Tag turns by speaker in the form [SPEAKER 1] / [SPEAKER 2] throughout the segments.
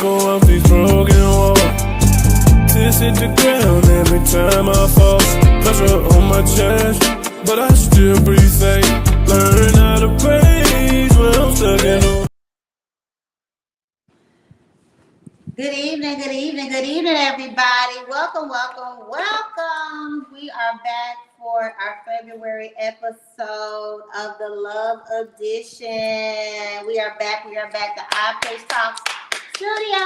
[SPEAKER 1] go off these broken walls. Tears hit the ground every time I fall. Pressure on my chest, but I still breathe safe. Learn how to praise when I'm stuck in the...
[SPEAKER 2] Good evening, everybody. Welcome. We are back for our February episode of the Love Edition. We are back. The iPlace Talks Studio.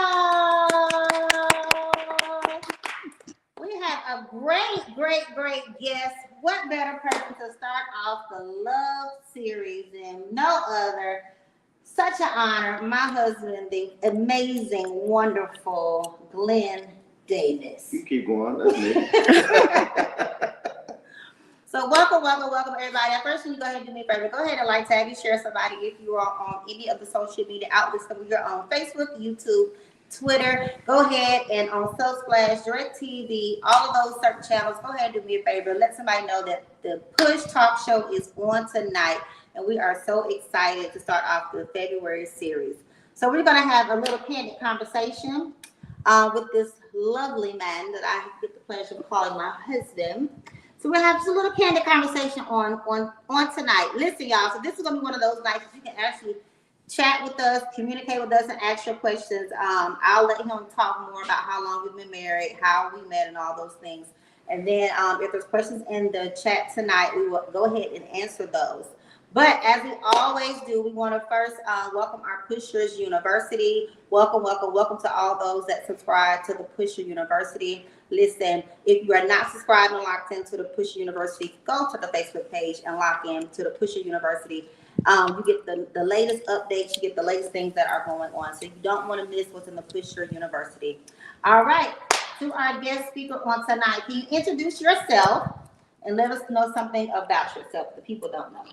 [SPEAKER 2] We have a great guest. What better person to start off the Love series than no other? Such an honor, my husband, the amazing, wonderful Glenn Davis.
[SPEAKER 3] You keep going, that's me.
[SPEAKER 2] So welcome, everybody. First, you go ahead and do me a favor. Go ahead and like, tag, and share somebody if you are on any of the social media outlets that we are on: Facebook, YouTube, Twitter. Go ahead and on Subsplash, DirecTV, all of those certain channels. Go ahead and do me a favor. Let somebody know that the Push Talk Show is on tonight. And we are so excited to start off the February series. So we're going to have a little candid conversation with this lovely man that I get the pleasure of calling my husband. So we'll have just a little candid conversation on tonight. Listen, y'all, so this is going to be one of those nights that you can actually chat with us, communicate with us, and ask your questions. I'll let him talk more about how long we've been married, how we met, and all those things. And then if there's questions in the chat tonight, we will go ahead and answer those. But as we always do, we want to first welcome our Pushers University. Welcome to all those that subscribe to the Pusher University. Listen, if you are not subscribed and locked into the Pusher University, go to the Facebook page and lock in to the Pusher University. You get the latest updates, you get the latest things that are going on. So you don't want to miss what's in the Pusher University. All right, to our guest speaker on tonight, can you introduce yourself and let us know something about yourself the people don't know?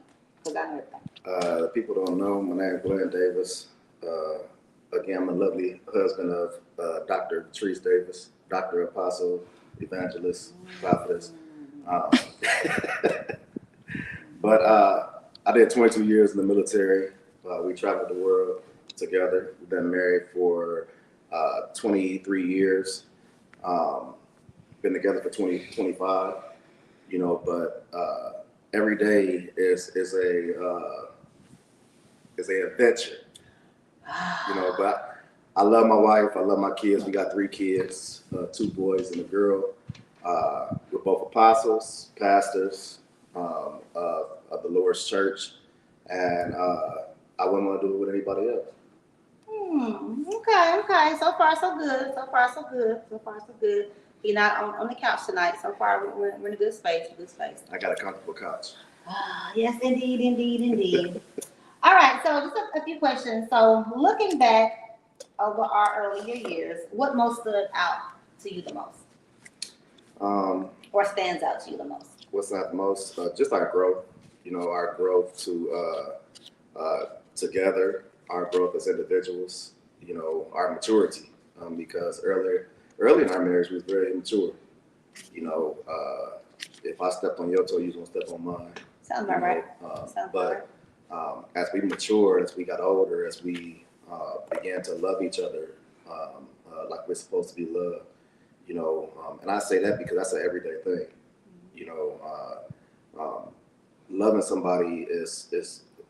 [SPEAKER 3] People don't know, my name is Glenn Davis. Again, I'm a lovely husband of Dr. Vatrice Davis, Dr. Apostle, Evangelist, Prophetess. But I did 22 years in the military. We traveled the world together. We've been married for 23 years. Been together for 25, but every day is a adventure, but I love my wife. I love my kids. We got 3 kids, 2 boys and a girl. We're both apostles, pastors of the Lord's church, and I wouldn't want to do it with anybody else.
[SPEAKER 2] Okay. So far, so good. You're not on the couch tonight. So far, we're in a good space.
[SPEAKER 3] I got a comfortable couch.
[SPEAKER 2] Yes, indeed. All right, so just a few questions. So looking back over our earlier years, what most stood out to you the most? Or stands out to you the most?
[SPEAKER 3] What's not the most? Just our growth. Our growth together, our growth as individuals, our maturity. Because early in our marriage, we was very immature. If I stepped on your toe, you was gonna step on mine.
[SPEAKER 2] Sounds about right.
[SPEAKER 3] As we matured, as we got older, as we began to love each other like we're supposed to be loved, and I say that because that's an everyday thing. Loving somebody is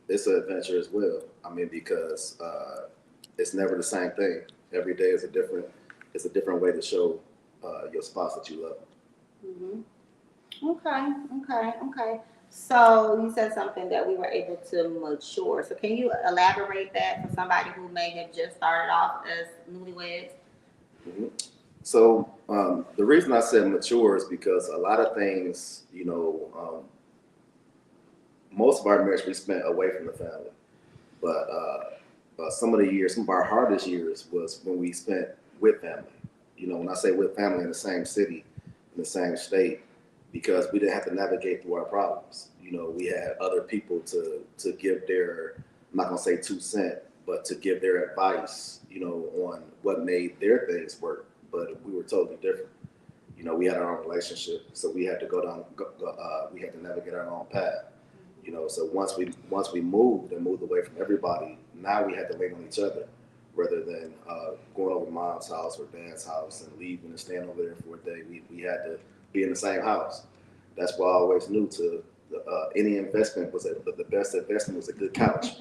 [SPEAKER 3] an adventure as well. Because it's never the same thing. Every day is a different way to show your spouse that you love them.
[SPEAKER 2] Mm-hmm. Okay. So you said something that we were able to mature. So can you elaborate that for somebody who may have just started off as newlyweds?
[SPEAKER 3] Mm-hmm. So the reason I said mature is because a lot of things, most of our marriage we spent away from the family. But some of our hardest years was when we spent with family. When I say with family, in the same city, in the same state, because we didn't have to navigate through our problems. We had other people to give their, I'm not gonna say 2 cents, but to give their advice, on what made their things work. But we were totally different. We had our own relationship, so we had to we had to navigate our own path. So once we moved away from everybody, now we had to lean on each other rather than going over to mom's house or dad's house and leaving and staying over there for a day. We had to be in the same house. That's why I always knew to any investment was the best investment was a good couch.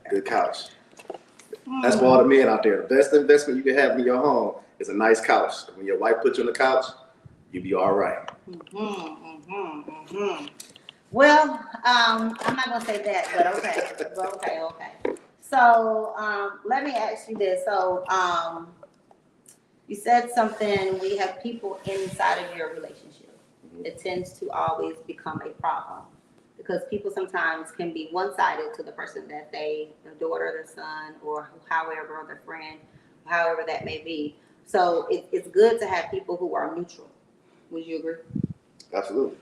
[SPEAKER 3] Good couch. That's for all the men out there. The best investment you can have in your home is a nice couch. When your wife puts you on the couch, you'll be all right.
[SPEAKER 2] Well, I'm not gonna say that, but okay. So let me ask you this. So you said something. We have people inside of your relationship. It tends to always become a problem because people sometimes can be one-sided to the person that the daughter, the son, or however, the friend, however that may be. So it's good to have people who are neutral. Would you agree?
[SPEAKER 3] Absolutely.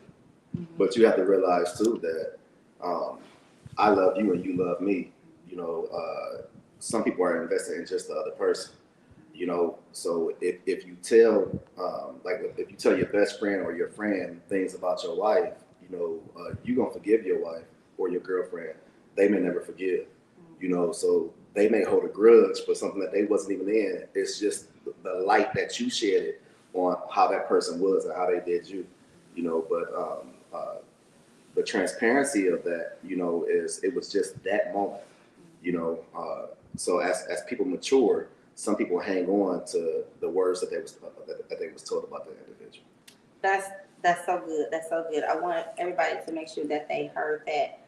[SPEAKER 3] But you have to realize too that I love you and you love me. You know, some people are invested in just the other person. You know, so if you tell if you tell your best friend or your friend things about your wife, you know, you're gonna forgive your wife or your girlfriend. They may never forgive. You know, so they may hold a grudge for something that they wasn't even in. It's just the light that you shed on how that person was and how they did you. You know, but the transparency of that, you know, it was just that moment. You know, so as people mature, some people hang on to the words that they was told about the individual.
[SPEAKER 2] That's so good. That's so good. I want everybody to make sure that they heard that.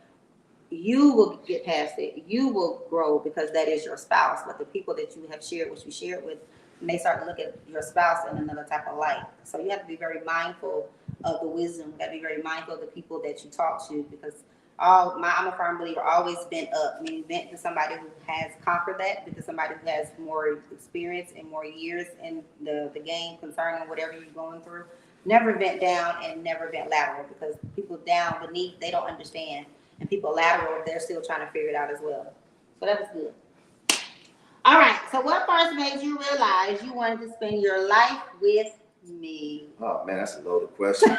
[SPEAKER 2] You will get past it. You will grow because that is your spouse. But the people that you have shared, what you shared with, and they start to look at your spouse in another type of light. So you have to be very mindful of the wisdom. You got to be very mindful of the people that you talk to because I'm a firm believer, always vent up. I mean, vent to somebody who has conquered that, because somebody who has more experience and more years in the game concerning whatever you're going through. Never vent down and never vent lateral because people down beneath, they don't understand. And people lateral, they're still trying to figure it out as well. So that was good. All right. So what first made you realize you wanted to spend your life with me?
[SPEAKER 3] Oh man, that's a loaded question.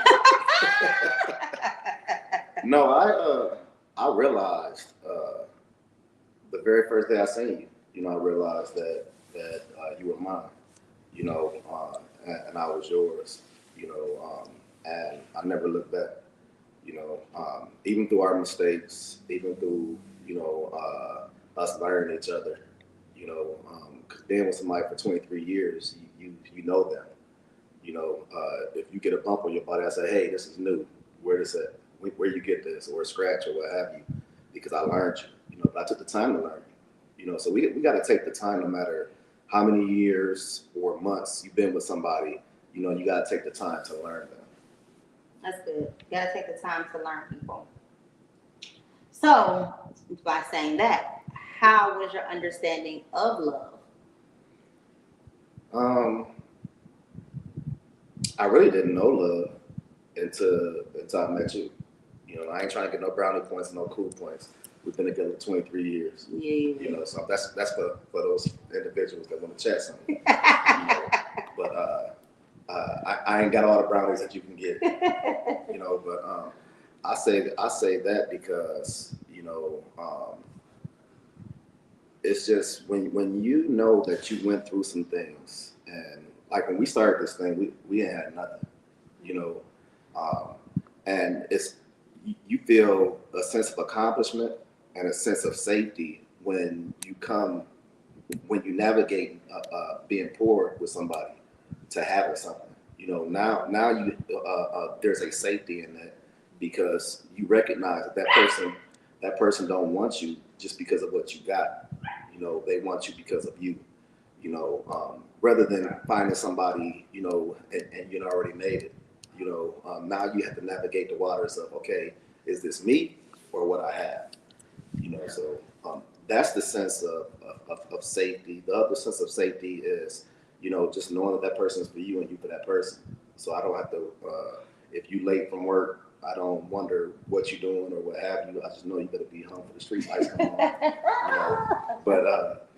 [SPEAKER 3] No, I realized the very first day I seen you. You know, I realized that you were mine. You know, and I was yours. You know, and I never looked back. You know, even through our mistakes, even through us learning each other. You know, because being with somebody for 23 years, you know them. You know, if you get a bump on your body, I say, hey, this is new. Where is it? Where you get this, or a scratch, or what have you? Because I learned you. You know, but I took the time to learn you. You know, so we got to take the time, no matter how many years or months you've been with somebody. You know, you got to take the time to learn them.
[SPEAKER 2] That's good. You got to take the time to learn people. So, by saying that, how was your understanding of love?
[SPEAKER 3] I really didn't know love until I met you. You know, I ain't trying to get no brownie points, no cool points. We've been together 23 years.
[SPEAKER 2] Yeah.
[SPEAKER 3] You know, so that's for those individuals that want to chat something. You know, but I ain't got all the brownies that you can get. You know, but I say that because you know, it's just when you know that you went through some things, and like when we started this thing, we ain't had nothing. You know, and you feel a sense of accomplishment and a sense of safety when you navigate being poor with somebody to having something. You know, now you there's a safety in that because you recognize that person don't want you just because of what you got. You know, they want you because of you. You know, rather than finding somebody, you know, and you already made it. You know, now you have to navigate the waters of, okay, is this me or what I have? You know, so that's the sense of safety. The other sense of safety is, you know, just knowing that person is for you and you for that person. So I don't have to, if you late from work, I don't wonder what you're doing or what have you. I just know you better be home for the street lights come on. You know, but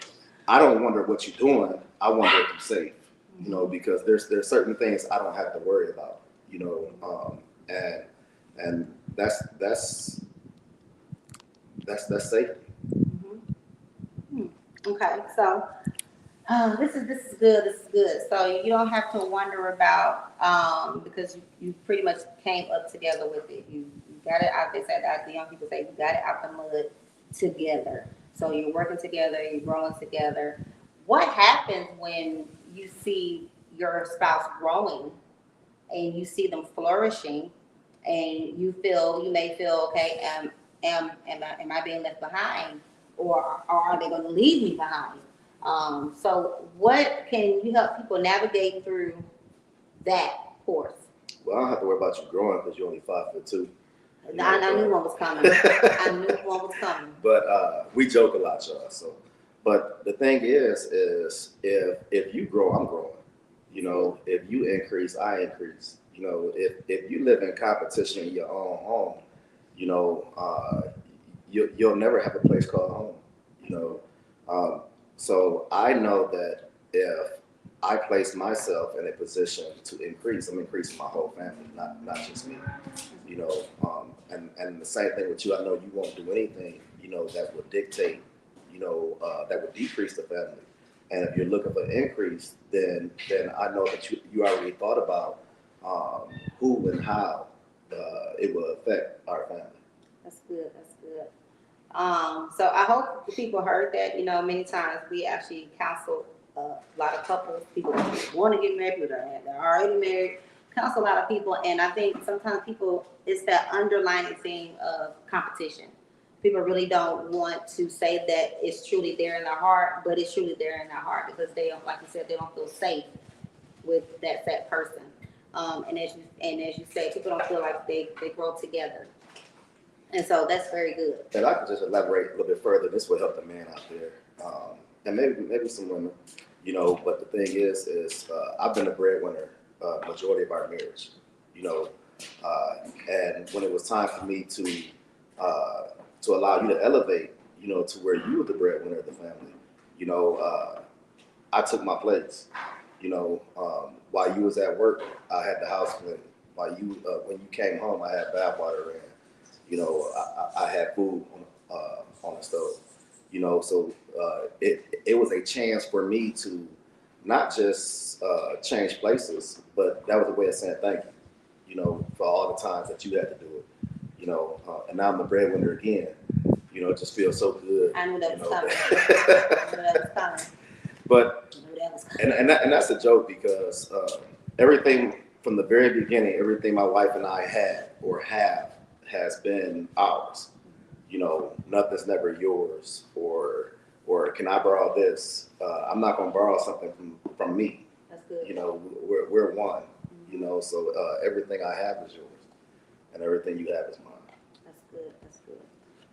[SPEAKER 3] I don't wonder what you're doing. I wonder if you're safe. You know, because there's certain things I don't have to worry about. You know, and that's safety.
[SPEAKER 2] Okay, so This is good. This is good. So you don't have to wonder about because you pretty much came up together with it. You got it out. They said that the young people say you got it out the mud together. So you're working together. You're growing together. What happens when you see your spouse growing and you see them flourishing, and you may feel okay. Am I being left behind, or are they going to leave me behind? So what can you help people navigate through that course?
[SPEAKER 3] Well, I don't have to worry about you growing because you're only 5'2".
[SPEAKER 2] I knew one was coming. I knew one was coming.
[SPEAKER 3] But we joke a lot, y'all. So, but the thing is if you grow, I'm growing. You know, if you increase, I increase. You know, if you live in competition in your own home, you know, you'll never have a place called home. You know, so I know that if I place myself in a position to increase, I'm increasing my whole family, not just me. You know, and the same thing with you. I know you won't do anything, you know, that would dictate, you know, that would decrease the family. And if you're looking for an increase, then I know that you already thought about who and how it will affect our family.
[SPEAKER 2] That's good. That's good. So I hope the people heard that. You know, many times we actually counsel a lot of couples, people that want to get married, people that are already married, counsel a lot of people. And I think sometimes people, it's that underlying thing of competition. People really don't want to say that it's truly there in their heart, but it's truly there in their heart because they don't, like you said, they don't feel safe with that person. And as you say, people don't feel like they grow together. And so that's very good.
[SPEAKER 3] And I could just elaborate a little bit further. This will help the man out there, and maybe some women, you know. But the thing is I've been a breadwinner majority of our marriage, you know, and when it was time for me to allow you to elevate, you know, to where you were the breadwinner of the family, you know, I took my place. You know, while you was at work, I had the house clean. While you, when you came home, I had bath water in. You know, I had food on the stove. You know, so it was a chance for me to not just change places, but that was a way of saying thank you. You know, for all the times that you had to do it. You know, and now I'm the breadwinner again. You know, it just feels so good.
[SPEAKER 2] I knew that was coming. I knew that was coming.
[SPEAKER 3] But and that's a joke because everything from the very beginning, everything my wife and I had or have has been ours. You know, nothing's never yours or can I borrow this? I'm not gonna borrow something from me.
[SPEAKER 2] That's good.
[SPEAKER 3] You know, we're one. You know, so everything I have is yours, and everything you have is mine.
[SPEAKER 2] That's good. That's good.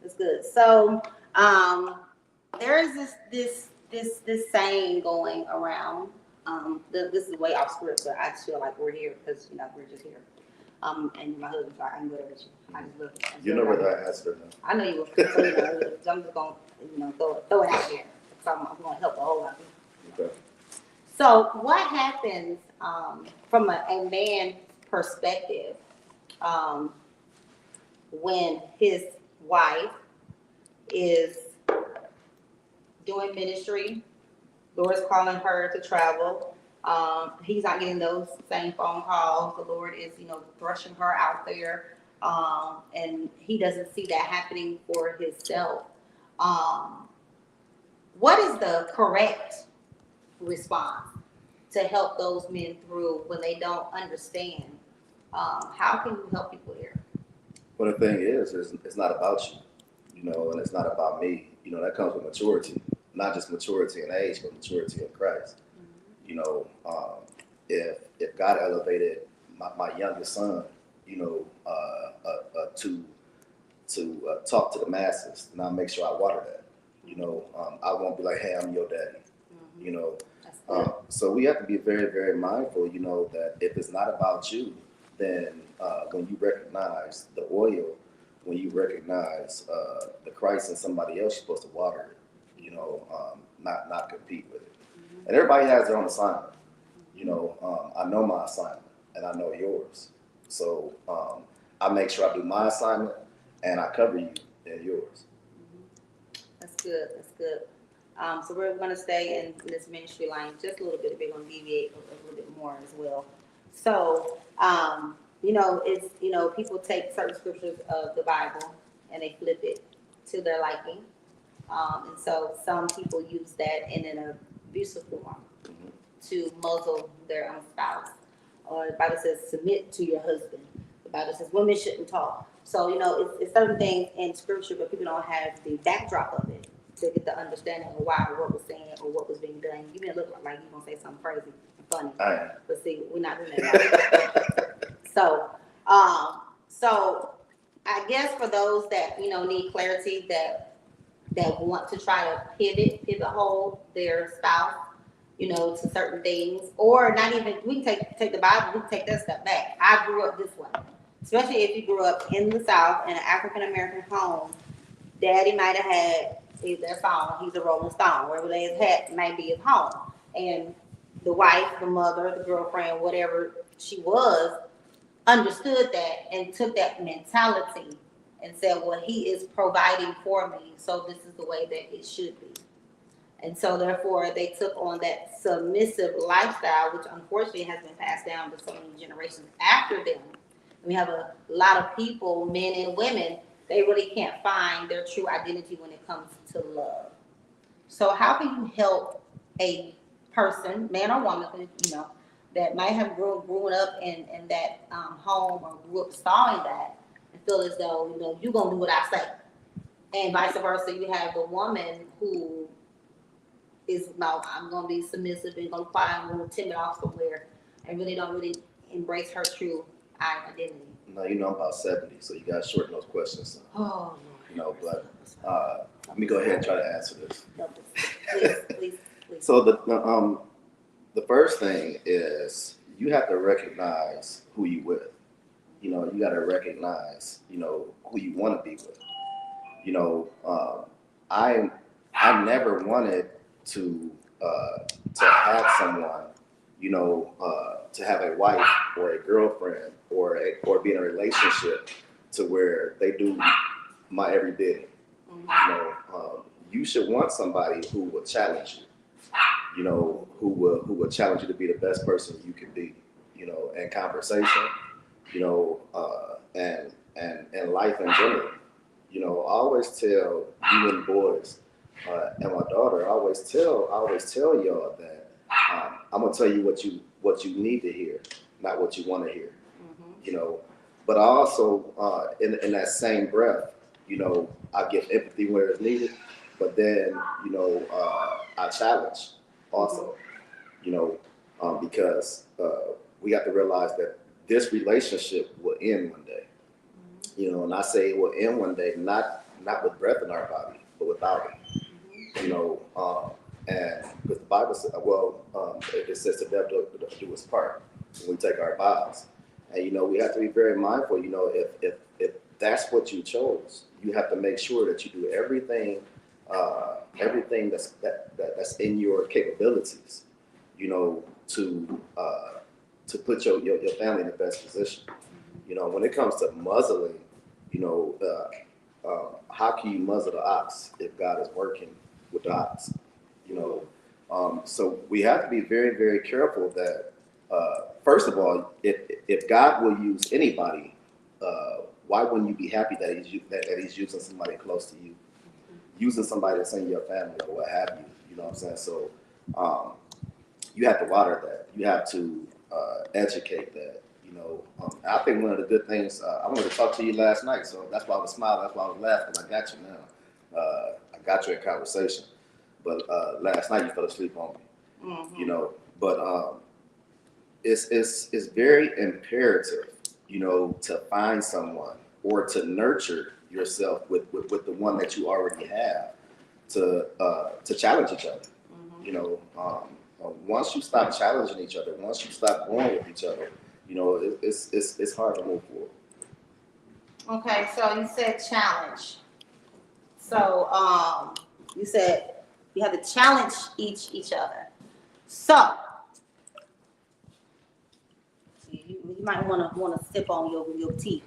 [SPEAKER 2] That's good. So there is this saying going around. This is way off script, but I just feel like we're here because you know we're just here. And my husband's like, I'm good with you. I just love it.
[SPEAKER 3] You know where that answer now.
[SPEAKER 2] I know you will. So, you know, I'm just gonna, you know, throw it out there. So I'm gonna help a whole lot of people.
[SPEAKER 3] Okay.
[SPEAKER 2] So what happens from a man's perspective when his wife is doing ministry, Lord is calling her to travel. He's not getting those same phone calls. The Lord is, you know, thrusting her out there, and he doesn't see that happening for himself. What is the correct response to help those men through when they don't understand? How can you help people here?
[SPEAKER 3] Well, the thing is it's not about you, you know, and it's not about me. You know, that comes with maturity, not just maturity in age, but maturity in Christ. You know, if God elevated my youngest son, you know, to talk to the masses, and I'll make sure I water that. You know, I won't be like, hey, I'm your daddy. You know, so we have to be very, very mindful. You know, that if it's not about you, then when you recognize the oil, when you recognize the Christ in somebody else, you're supposed to water it. You know, not compete with it. And everybody has their own assignment. You know, I know my assignment and I know yours. So I make sure I do my assignment and I cover you in yours.
[SPEAKER 2] That's good. That's good. So we're going to stay in this ministry line just a little bit. We're going to deviate a little bit more as well. So, it's, people take certain scriptures of the Bible and they flip it to their liking. And so some people use that in an abusive form to muzzle their own spouse. Or the Bible says, submit to your husband. The Bible says women shouldn't talk. So, it's certain things in scripture, but people don't have the backdrop of it to get the understanding of why or what was said or what was being done. You may look like you're going to say something crazy and funny. But see, we're not doing that. So I guess for those that, need clarity, that want to try to pivot hold their spouse, to certain things, or not even, we can take the Bible, we can take that step back. I grew up this way, especially if you grew up in the South in an African-American home. Daddy might have had their phone, he's a Rolling Stone, wherever they had might be his home. And the wife, the mother, the girlfriend, whatever she was, understood that and took that mentality and said, well, he is providing for me, so this is the way that it should be. And so therefore they took on that submissive lifestyle, which unfortunately has been passed down to so many generations after them. We have a lot of people, men and women, they really can't find their true identity when it comes to love. So how can you help a person, man or woman, that might have grown up in that home or grew up sawing that and feel as though, you're going to do what I say. And vice versa, you have the woman who is about, I'm going to be submissive and going to quiet, I'm going to timid off somewhere and really don't really embrace her true identity.
[SPEAKER 3] No, I'm about 70, so you got to shorten those questions.
[SPEAKER 2] Oh, Lord.
[SPEAKER 3] But let me go ahead and try to answer this.
[SPEAKER 2] No, please.
[SPEAKER 3] So the first thing is you have to recognize who you with. You got to recognize, who you want to be with. I never wanted to have someone, to have a wife or a girlfriend or be in a relationship to where they do my every bidding. You should want somebody who will challenge you, who will challenge you to be the best person you can be, in conversation, and life in general. I always tell you and boys, and my daughter, I always tell y'all that I'm gonna tell you what you need to hear, not what you want to hear. But I also, in that same breath, I give empathy where it's needed, but then, I challenge also, because we have to realize that this relationship will end one day. And I say it will end one day, not with breath in our body, but without it. And because the Bible says, it says the devil do his part when we take our vows. And, we have to be very mindful, if that's what you chose, you have to make sure that you do everything that's in your capabilities, to put your family in the best position. When it comes to muzzling, how can you muzzle the ox if God is working with the ox? So we have to be very, very careful that, first of all, if God will use anybody, why wouldn't you be happy that he's using somebody close to you, using somebody that's in your family or what have you? You know what I'm saying? So you have to water that. You have to educate that. I think one of the good things, I wanted to talk to you last night, so that's why I was smiling, that's why I was laughing, because I got you now. I got you in conversation. But last night you fell asleep on me, But it's very imperative, to find someone or to nurture yourself with the one that you already have to challenge each other. Once you stop challenging each other, once you stop going with each other, it's hard to move forward.
[SPEAKER 2] Okay, so you said challenge. So you said you have to challenge each other. So you might want to sip on your tea.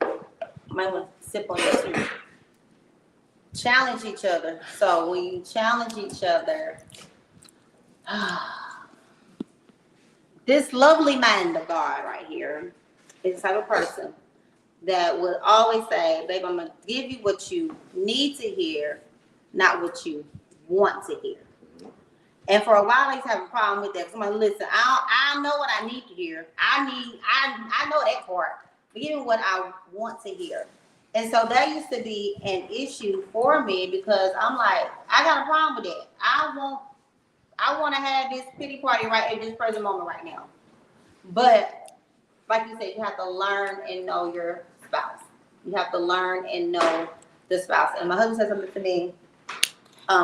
[SPEAKER 2] You might want to sip on your tea. challenge each other. So when you challenge each other, this lovely man of God right here is the type of person that would always say, babe, I'm going to give you what you need to hear, not what you want to hear. And for a while, I used to have a problem with that. Because I'm like, listen, I know what I need to hear. I know that part. But give me what I want to hear. And so that used to be an issue for me because I'm like, I got a problem with that. I want to have this pity party right at this present moment right now. But like you said, you have to learn and know your spouse. You have to learn and know the spouse. And my husband said something to me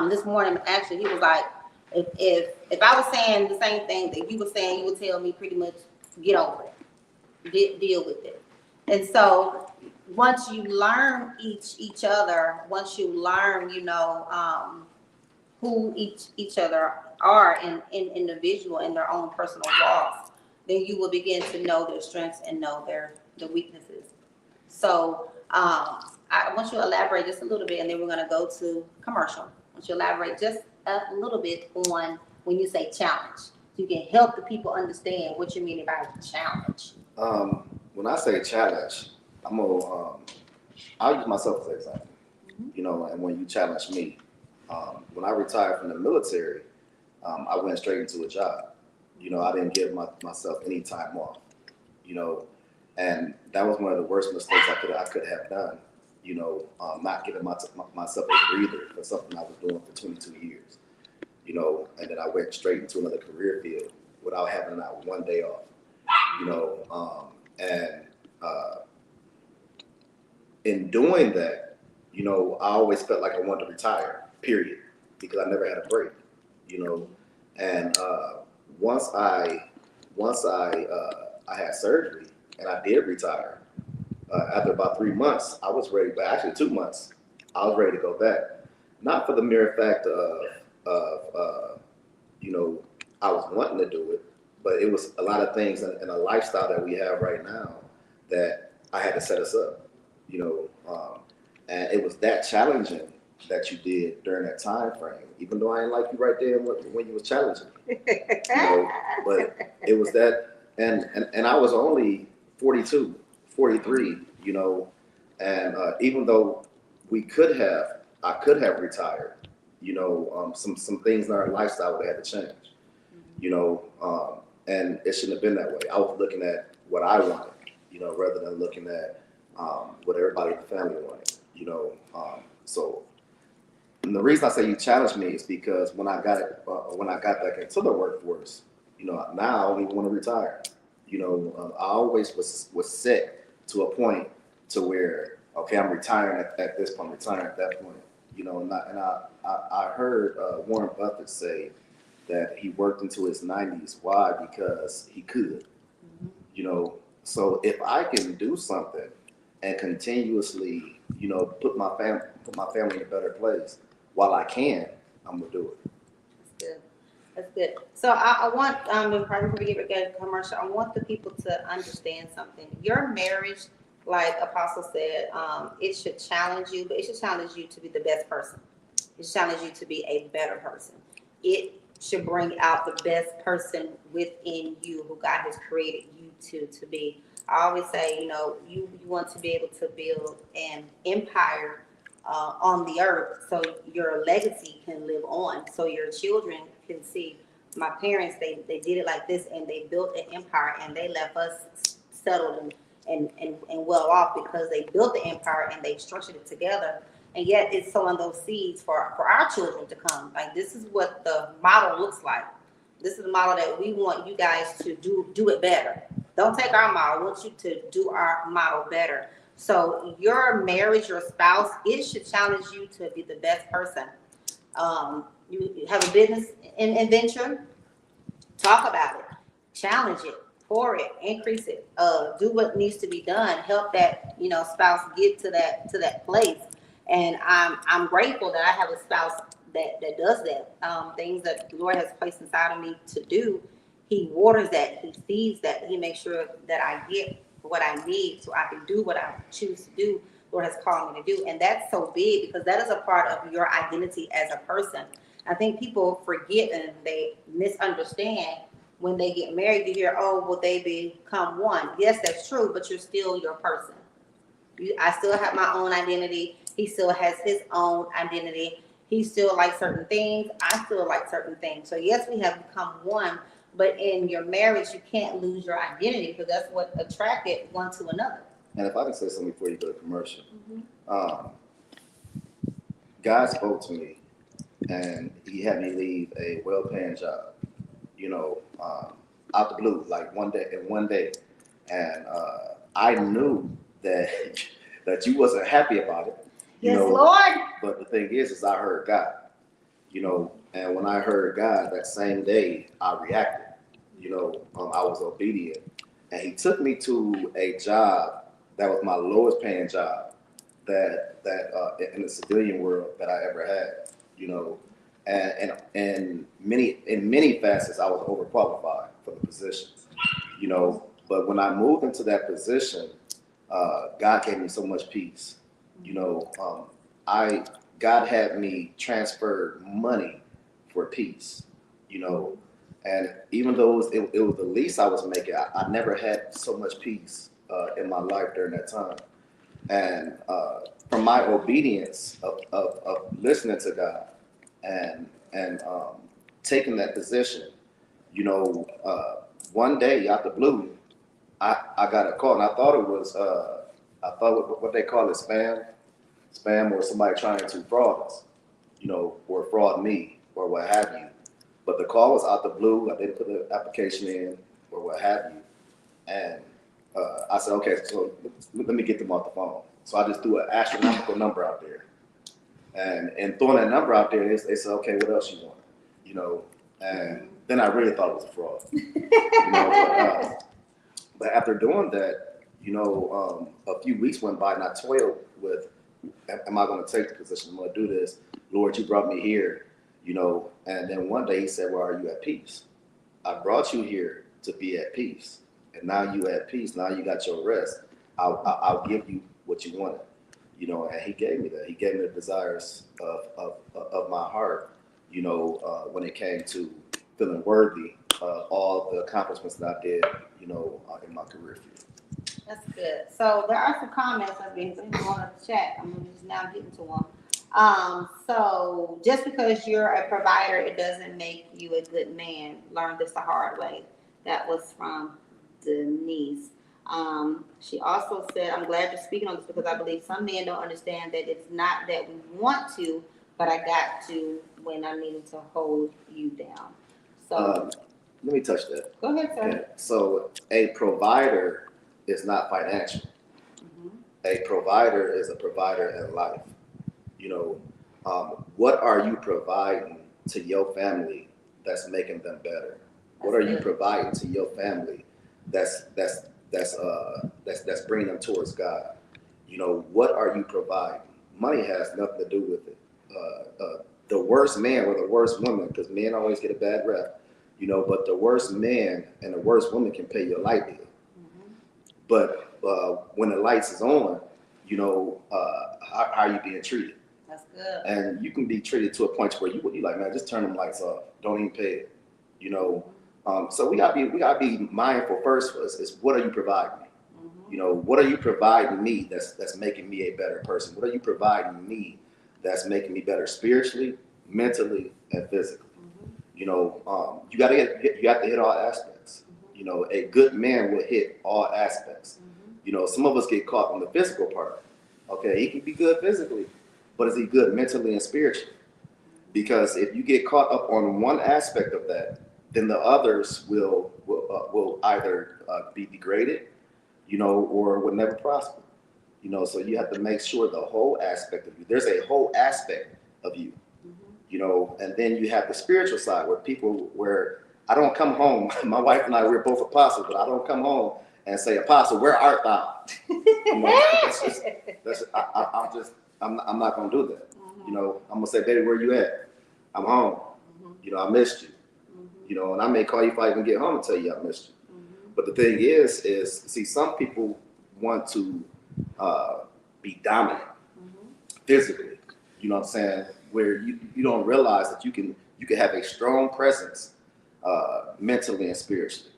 [SPEAKER 2] this morning. Actually, he was like, if I was saying the same thing that you were saying, you would tell me pretty much get over it, deal with it. And so once you learn each other, once you learn, who each other are in individual in their own personal walks, then you will begin to know their strengths and know their weaknesses. So I want you to elaborate just a little bit, and then we're going to go to commercial. I want you to elaborate just a little bit on when you say challenge. You can help the people understand what you mean by challenge.
[SPEAKER 3] When I say challenge, I'll use myself as an example. And when you challenge me, when I retired from the military, I went straight into a job. I didn't give myself any time off. And that was one of the worst mistakes I could have done. Not giving myself a breather for something I was doing for 22 years. And then I went straight into another career field without having not one day off. In doing that, I always felt like I wanted to retire, period, because I never had a break. And once I had surgery and I did retire, after about 3 months, I was ready, but actually 2 months, I was ready to go back. Not for the mere fact of I was wanting to do it, but it was a lot of things in a lifestyle that we have right now that I had to set us up, and it was that challenging that you did during that time frame, even though I didn't like you right there when you was challenging me, but it was that, and I was only 42, 43, and even though I could have retired, some things in our lifestyle would have had to change, and it shouldn't have been that way. I was looking at what I wanted, rather than looking at what everybody in the family wanted, so. And the reason I say you challenged me is because when I got back into the workforce, now I only want to retire. I always was set to a point to where, okay, I'm retiring at this point, I'm retiring at that point. And I heard Warren Buffett say that he worked into his 90s. Why? Because he could. So if I can do something and continuously, put my family in a better place while I can, I'm gonna do it.
[SPEAKER 2] That's good. So I want, before we get a commercial, I want the people to understand something. Your marriage, like Apostle said, it should challenge you, but it should challenge you to be the best person. It should challenge you to be a better person. It should bring out the best person within you who God has created you to be. I always say, you want to be able to build an empire on the earth, so your legacy can live on, so your children can see, my parents, they did it like this, and they built an empire, and they left us settled and well off because they built the empire and they structured it together. And yet it's sowing those seeds for our children to come. Like, this is what the model looks like. This is the model that we want you guys to do it better. Don't take our model. I want you to do our model better. So your marriage, your spouse, it should challenge you to be the best person. You have a business in venture, talk about it, challenge it, pour it, increase it, do what needs to be done, help that spouse get to that place. And I'm grateful that I have a spouse that does that. Things that the Lord has placed inside of me to do, He waters that, He feeds that, He makes sure that I get what I need so I can do what I choose to do Lord has called me to do. And that's so big because that is a part of your identity as a person. I think people forget and they misunderstand when they get married to hear, oh, well, they become one. Yes, that's true, but you're still your person. I still have my own identity. He still has his own identity. He still likes certain things. I still like certain things. So yes, we have become one, but in your marriage, you can't lose your identity because that's what attracted one to another.
[SPEAKER 3] And if I can say something before you go to commercial, God spoke to me, and He had me leave a well-paying job, out the blue, like one day, and I knew that that you wasn't happy about it.
[SPEAKER 2] Yes, Lord.
[SPEAKER 3] But the thing is I heard God, and when I heard God that same day, I reacted. I was obedient, and He took me to a job that was my lowest paying job that in the civilian world that I ever had. And in many facets, I was overqualified for the position. But when I moved into that position, God gave me so much peace. God had me transfer money for peace. And even though it was the least I was making, I never had so much peace in my life during that time. And from my obedience of listening to God and taking that position, one day out the blue, I got a call, and I thought it was what they call it spam, or somebody trying to fraud us, or fraud me, or what have you. But the call was out the blue. I didn't put the application in, or what have you, and I said, okay, so let me get them off the phone. So I just threw an astronomical number out there, and throwing that number out there, they said, okay, what else you want, and then I really thought it was a fraud, but after doing that, a few weeks went by, and I toiled with, am I going to take the position? I'm going to do this. Lord, you brought me here, and then one day He said, well, are you at peace? I brought you here to be at peace, and now you at peace. Now you got your rest. I'll give you what you wanted, and He gave me that. He gave me the desires of my heart, when it came to feeling worthy of all the accomplishments that I did, in my career field.
[SPEAKER 2] That's good. So there are some comments that have been going on the chat. I'm just now getting to one. So just because you're a provider, it doesn't make you a good man. Learned this the hard way. That was from Denise. She also said, I'm glad you're speaking on this because I believe some men don't understand that it's not that we want to, but I got to when I needed to hold you down. So
[SPEAKER 3] let me touch that.
[SPEAKER 2] Go ahead, sir.
[SPEAKER 3] Okay. So a provider is not financial. A provider is a provider in life. What are you providing to your family that's making them better? What are you providing to your family that's bringing them towards God? What are you providing? Money has nothing to do with it. The worst man or the worst woman, because men always get a bad rep, but the worst man and the worst woman can pay your light bill. But when the lights is on, how are you being treated?
[SPEAKER 2] That's good.
[SPEAKER 3] And you can be treated to a point where you like, man, just turn them lights off. Don't even pay it. So we gotta be mindful first. Is what are you providing me? What are you providing me that's making me a better person? What are you providing me that's making me better spiritually, mentally, and physically? You have to hit all aspects. A good man will hit all aspects. Some of us get caught on the physical part. Okay, he can be good physically, but is he good mentally and spiritually? Because if you get caught up on one aspect of that, then the others will either be degraded, or will never prosper. So you have to make sure the whole aspect of you. There's a whole aspect of you, and then you have the spiritual side where I don't come home. My wife and I, we're both apostles, but I don't come home and say, Apostle, where art thou? I'm not gonna do that. I'm gonna say, baby, where you at? I'm home. I missed you. And I may call you if I even get home and tell you I missed you. But the thing is see, some people want to be dominant physically. You know what I'm saying? Where you don't realize that you can have a strong presence mentally and spiritually.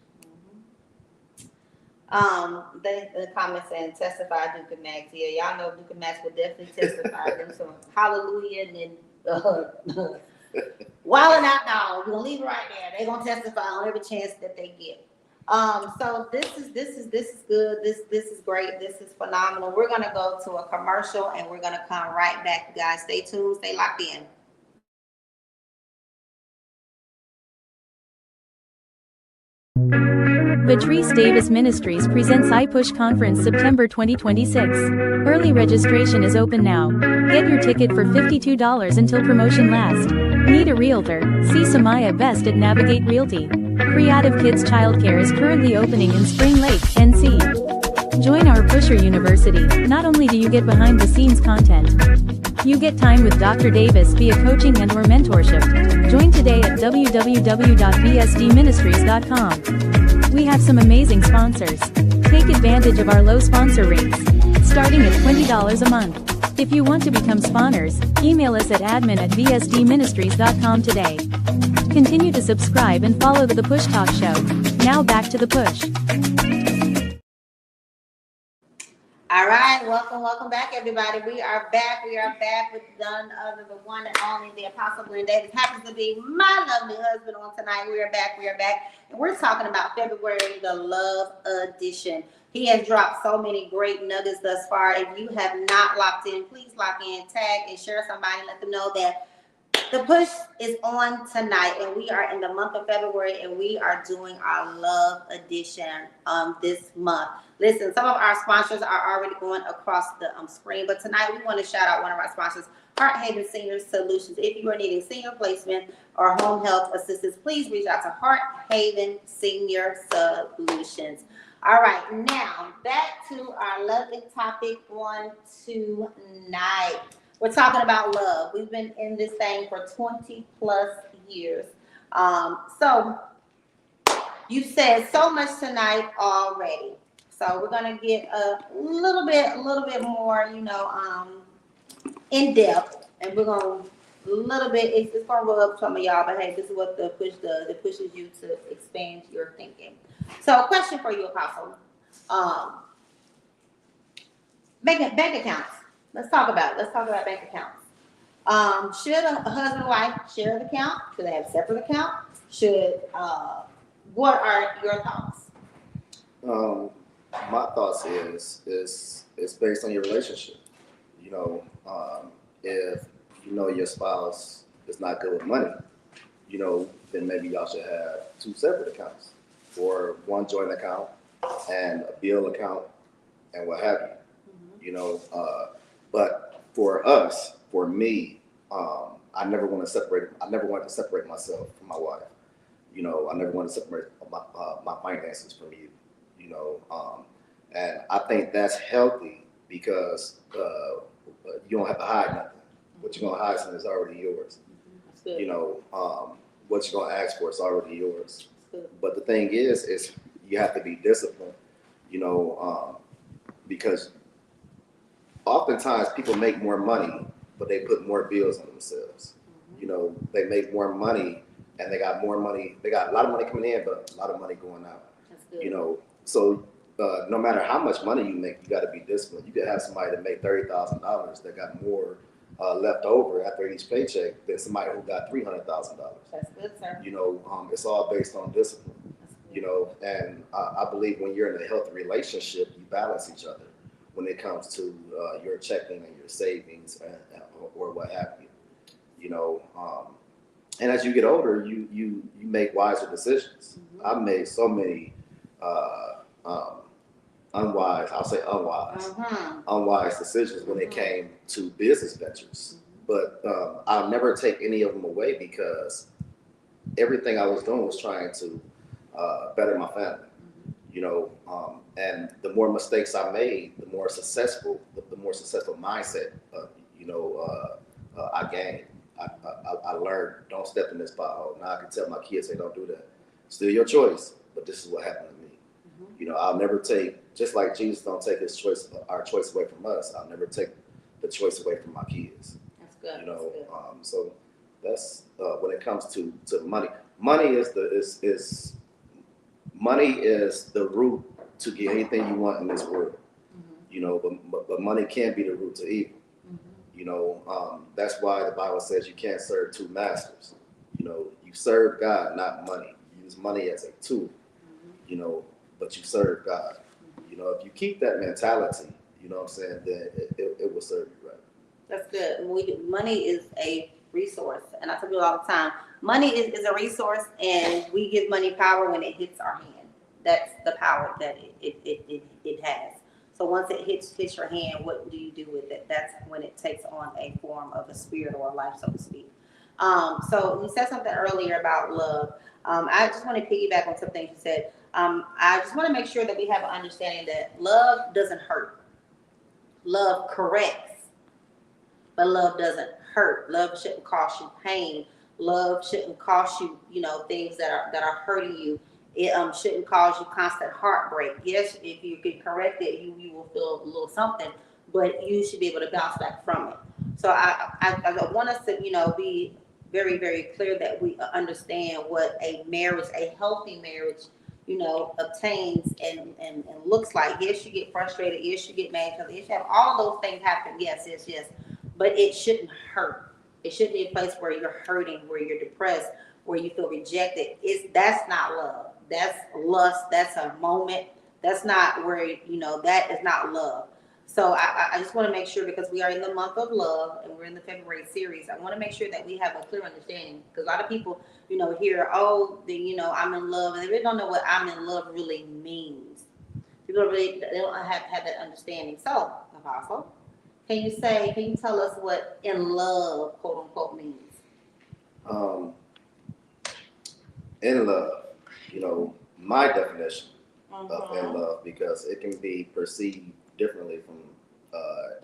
[SPEAKER 2] The comment saying testify Duke and Max. Yeah, y'all know Duke and Max will definitely testify them some hallelujah and then wilding out now. We're gonna leave it right there. They're gonna testify on every chance that they get. So this is good. This is great. This is phenomenal. We're gonna go to a commercial and we're gonna come right back, you guys. Stay tuned, stay locked in.
[SPEAKER 4] Vatrice Davis Ministries presents iPush Conference September 2026. Early registration is open now. Get your ticket for $52 until promotion lasts. Need a realtor? See Samaya Best at Navigate Realty. Creative Kids Childcare is currently opening in Spring Lake, NC. Join our Pusher University. Not only do you get behind the scenes content, you get time with Dr. Davis via coaching and or mentorship. Join today at www.vsdministries.com. We have some amazing sponsors. Take advantage of our low sponsor rates, starting at $20 a month. If you want to become spawners, email us at admin@vsdministries.com today. Continue to subscribe and follow the Push Talk Show. Now back to the push.
[SPEAKER 2] All right, welcome back, everybody. We are back with none other than one and only the Apostle Glenn Davis. Happens to be my lovely husband on tonight. We are back, and we're talking about February, the Love Edition. He has dropped so many great nuggets thus far. If you have not locked in, please lock in, tag, and share somebody. Let them know that the push is on tonight, and we are in the month of February, and we are doing our Love Edition this month. Listen, some of our sponsors are already going across the screen, but tonight we want to shout out one of our sponsors, Heart Haven Senior Solutions. If you are needing senior placement or home health assistance, please reach out to Heart Haven Senior Solutions. All right, now back to our lovely topic on tonight. We're talking about love. We've been in this thing for 20 plus years. So you said so much tonight already. So we're gonna get a little bit more, in depth, and we're gonna it's gonna rub some of y'all, but hey, this is what the push does. It pushes you to expand your thinking. So, a question for you, Apostle. Bank accounts. Let's talk about it. Let's talk about bank accounts. Should a husband and wife share an account? Should they have a separate account? What are your thoughts?
[SPEAKER 3] My thoughts is based on your relationship. If your spouse is not good with money, then maybe y'all should have two separate accounts, or one joint account and a bill account and what have you. But for me, I never wanted to separate myself from my wife. I never wanted to separate my finances from you. And I think that's healthy because you don't have to hide nothing. What you're gonna hide is already yours. What you're gonna ask for is already yours. But the thing is you have to be disciplined. Because oftentimes people make more money, but they put more bills on themselves. They make more money and they got more money. They got a lot of money coming in, but a lot of money going out. So no matter how much money you make, you got to be disciplined. You could have somebody that make $30,000 that got more left over after each paycheck than somebody who got $300,000.
[SPEAKER 2] That's good, sir.
[SPEAKER 3] It's all based on discipline. And I believe when you're in a healthy relationship, you balance each other when it comes to your checking and your savings or what have you. And as you get older, you make wiser decisions. I've made so many unwise decisions when it came to business ventures. But I'll never take any of them away because everything I was doing was trying to better my family. And the more mistakes I made, the more successful mindset I gained. I learned, don't step in this pothole. Now I can tell my kids, hey, don't do that. Still your choice, but this is what happened to me. You know, I'll never take, just like Jesus don't take our choice away from us. I'll never take the choice away from my kids.
[SPEAKER 2] That's good.
[SPEAKER 3] You know,
[SPEAKER 2] That's good.
[SPEAKER 3] so that's when it comes to money. Money is money is the root to get anything you want in this world. You know, but money can't be the root to evil. You know, that's why the Bible says you can't serve two masters. You know, you serve God, not money. You use money as a tool. You know, but you serve God. You know, if you keep that mentality, you know what I'm saying, then it will serve you right.
[SPEAKER 2] That's good. Money is a resource, and I tell people all the time, money is a resource, and we give money power when it hits our hand. That's the power that it has. So once it hits your hand, what do you do with it? That's when it takes on a form of a spirit or a life, so to speak. So you said something earlier about love. I just want to piggyback on some things you said. I just want to make sure that we have an understanding that love doesn't hurt. Love corrects, but love doesn't hurt. Love shouldn't cause you pain. Love shouldn't cause you, things that are hurting you. It shouldn't cause you constant heartbreak. Yes, if you get corrected, you will feel a little something, but you should be able to bounce back from it. So I want us to, be very, very clear that we understand what a marriage, a healthy marriage, obtains and looks like. Yes, you get frustrated. Yes, you get mad. Yes, you have all of those things happen. Yes. But it shouldn't hurt. It shouldn't be a place where you're hurting, where you're depressed, where you feel rejected. That's not love. That's lust. That's a moment. That's not where, that is not love. So I just want to make sure, because we are in the month of love and we're in the February series, I want to make sure that we have a clear understanding, because a lot of people, hear, I'm in love, and they really don't know what I'm in love really means. People they don't have that understanding. So, Apostle, can you tell us what in love, quote unquote, means?
[SPEAKER 3] In love, my definition of in love, because it can be perceived differently from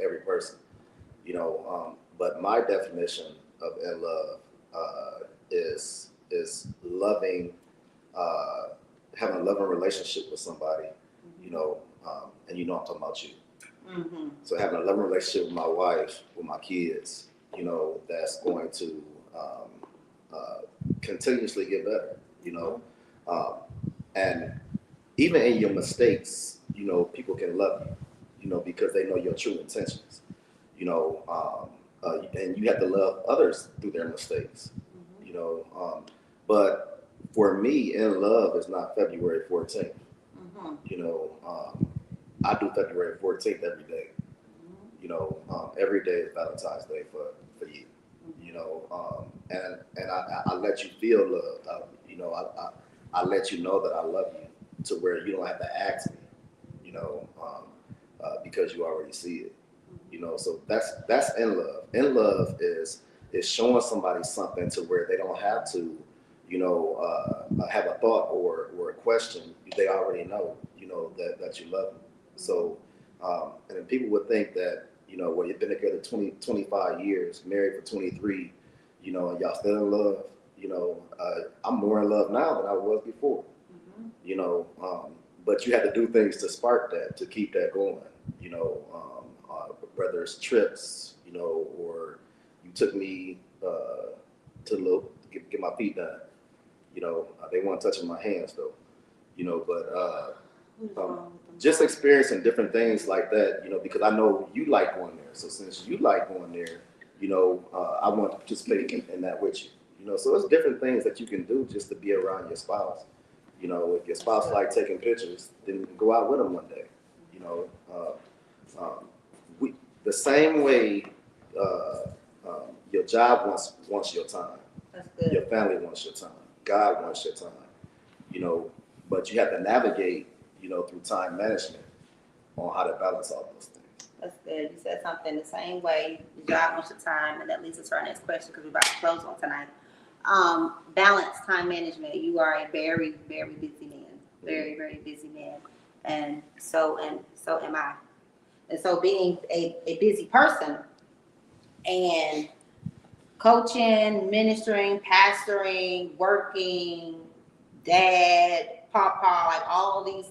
[SPEAKER 3] every person, but my definition of in love is loving, having a loving relationship with somebody, and I'm talking about you. So having a loving relationship with my wife, with my kids, that's going to continuously get better, and even in your mistakes, people can love you, because they know your true intentions, and you have to love others through their mistakes, but for me, in love is not February 14th. I do February 14th every day. Every day is Valentine's Day for you. And I let you feel love. I let you know that I love you, to where you don't have to ask me, because you already see it. So that's in love. In love is showing somebody something to where they don't have to, have a thought or a question. They already know, that you love them. So, and then people would think that, well, you've been together 25 years, married for 23, and y'all still in love. I'm more in love now than I was before. But you have to do things to spark that, to keep that going. Whether it's trips, or you took me to get my feet done. They weren't touching my hands though. But just experiencing different things like that, because I know you like going there. So since you like going there, I want to participate in that with you. So it's different things that you can do just to be around your spouse. If your spouse like taking pictures, then go out with them one day. The same way your job wants your time.
[SPEAKER 2] That's good.
[SPEAKER 3] Your family wants your time. God wants your time. But you have to navigate, through time management on how to balance all those things.
[SPEAKER 2] That's good. You said something the same way. God wants your time, and that leads us to our next question, because we're about to close on tonight. Balance, time management. You are a very, very busy man. Very, very busy man. And so am I. And so being a busy person and coaching, ministering, pastoring, working, dad, papa, like all these,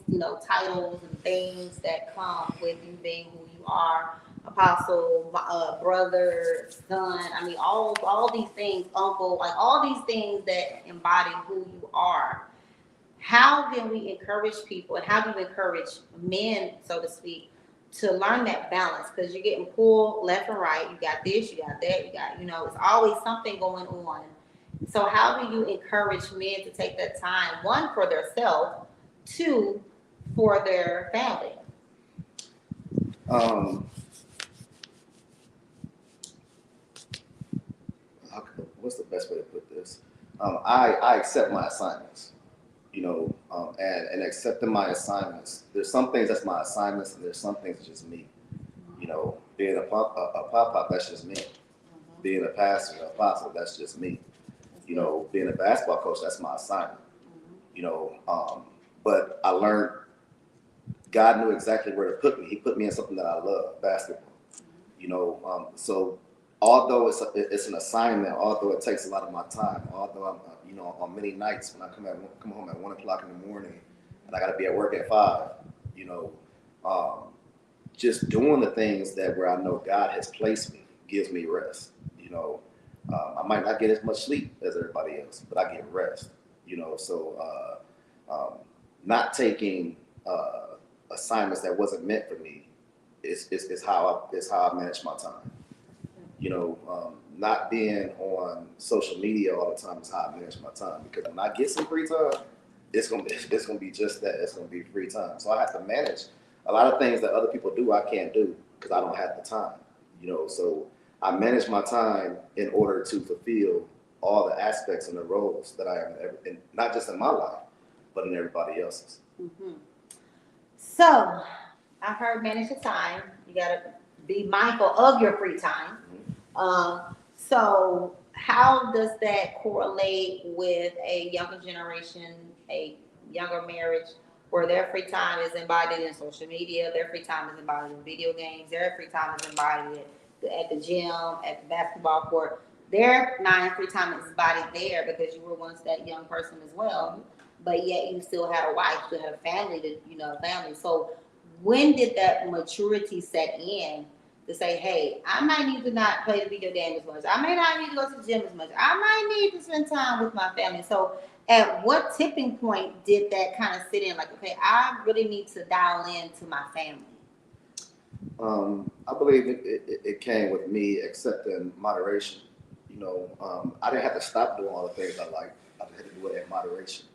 [SPEAKER 2] titles and things that come with you being who you are, apostle, brother, son. I mean, all these things, uncle, like all these things that embody who you are. How can we encourage people, and how do you encourage men, so to speak, to learn that balance? Because you're getting pulled left and right. You got this, you got that, you got, it's always something going on. So how do you encourage men to take that time, one, for themselves, two, for their family?
[SPEAKER 3] What's the best way to put this? I accept my assignments, and accepting my assignments. There's some things that's my assignments, and there's some things that's just me. Being a pop, that's just me. Being a pastor, an apostle, that's just me. Being a basketball coach, that's my assignment. But I learned God knew exactly where to put me. He put me in something that I love, basketball. So although it's an assignment, although it takes a lot of my time, although I'm, on many nights when I come home at 1:00 in the morning, and I got to be at work at 5, just doing the things that where I know God has placed me gives me rest. I might not get as much sleep as everybody else, but I get rest. So not taking assignments that wasn't meant for me is how I manage my time. Not being on social media all the time is how I manage my time, because when I get some free time, it's gonna be just that. It's gonna be free time. So I have to manage a lot of things that other people do. I can't do because I don't have the time. So I manage my time in order to fulfill all the aspects and the roles that I am in, not just in my life, but in everybody else's.
[SPEAKER 2] Mm-hmm. So I've heard manage your time. You got to be mindful of your free time. So how does that correlate with a younger generation, a younger marriage, where their free time is embodied in social media, their free time is embodied in video games, their free time is embodied at the gym, at the basketball court? Their free time is embodied there because you were once that young person as well, but yet you still had a wife, you still had a family, family. So when did that maturity set in to say, hey, I might need to not play the video game as much. I may not need to go to the gym as much. I might need to spend time with my family. So at what tipping point did that kind of sit in? Like, okay, I really need to dial in to my family.
[SPEAKER 3] I believe it came with me accepting moderation. I didn't have to stop doing all the things I like. I had to do it in moderation.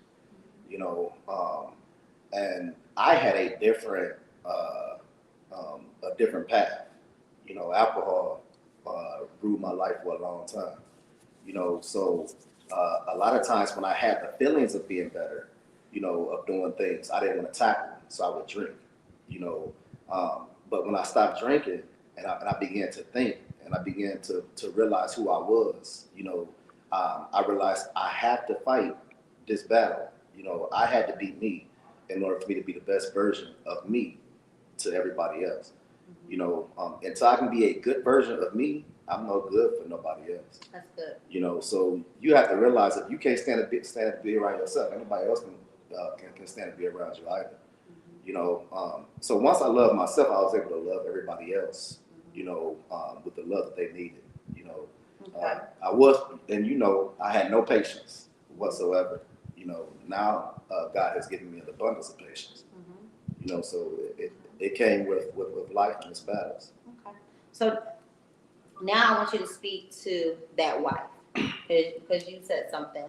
[SPEAKER 3] And I had a different path. Alcohol ruled my life for a long time. So a lot of times when I had the feelings of being better, of doing things, I didn't want to tackle them, so I would drink. But when I stopped drinking and I began to think and I began to realize who I was, I realized I have to fight this battle. I had to be me in order for me to be the best version of me to everybody else. Until I can be a good version of me, I'm no good for nobody else.
[SPEAKER 2] That's good.
[SPEAKER 3] So you have to realize that you can't stand to be around yourself. Anybody else can stand to be around you either. So once I loved myself, I was able to love everybody else, with the love that they needed.
[SPEAKER 2] Okay.
[SPEAKER 3] I was, and I had no patience whatsoever. Now God has given me an abundance of patience. So it came with life and its battles.
[SPEAKER 2] Okay. So now I want you to speak to that wife, because you said something.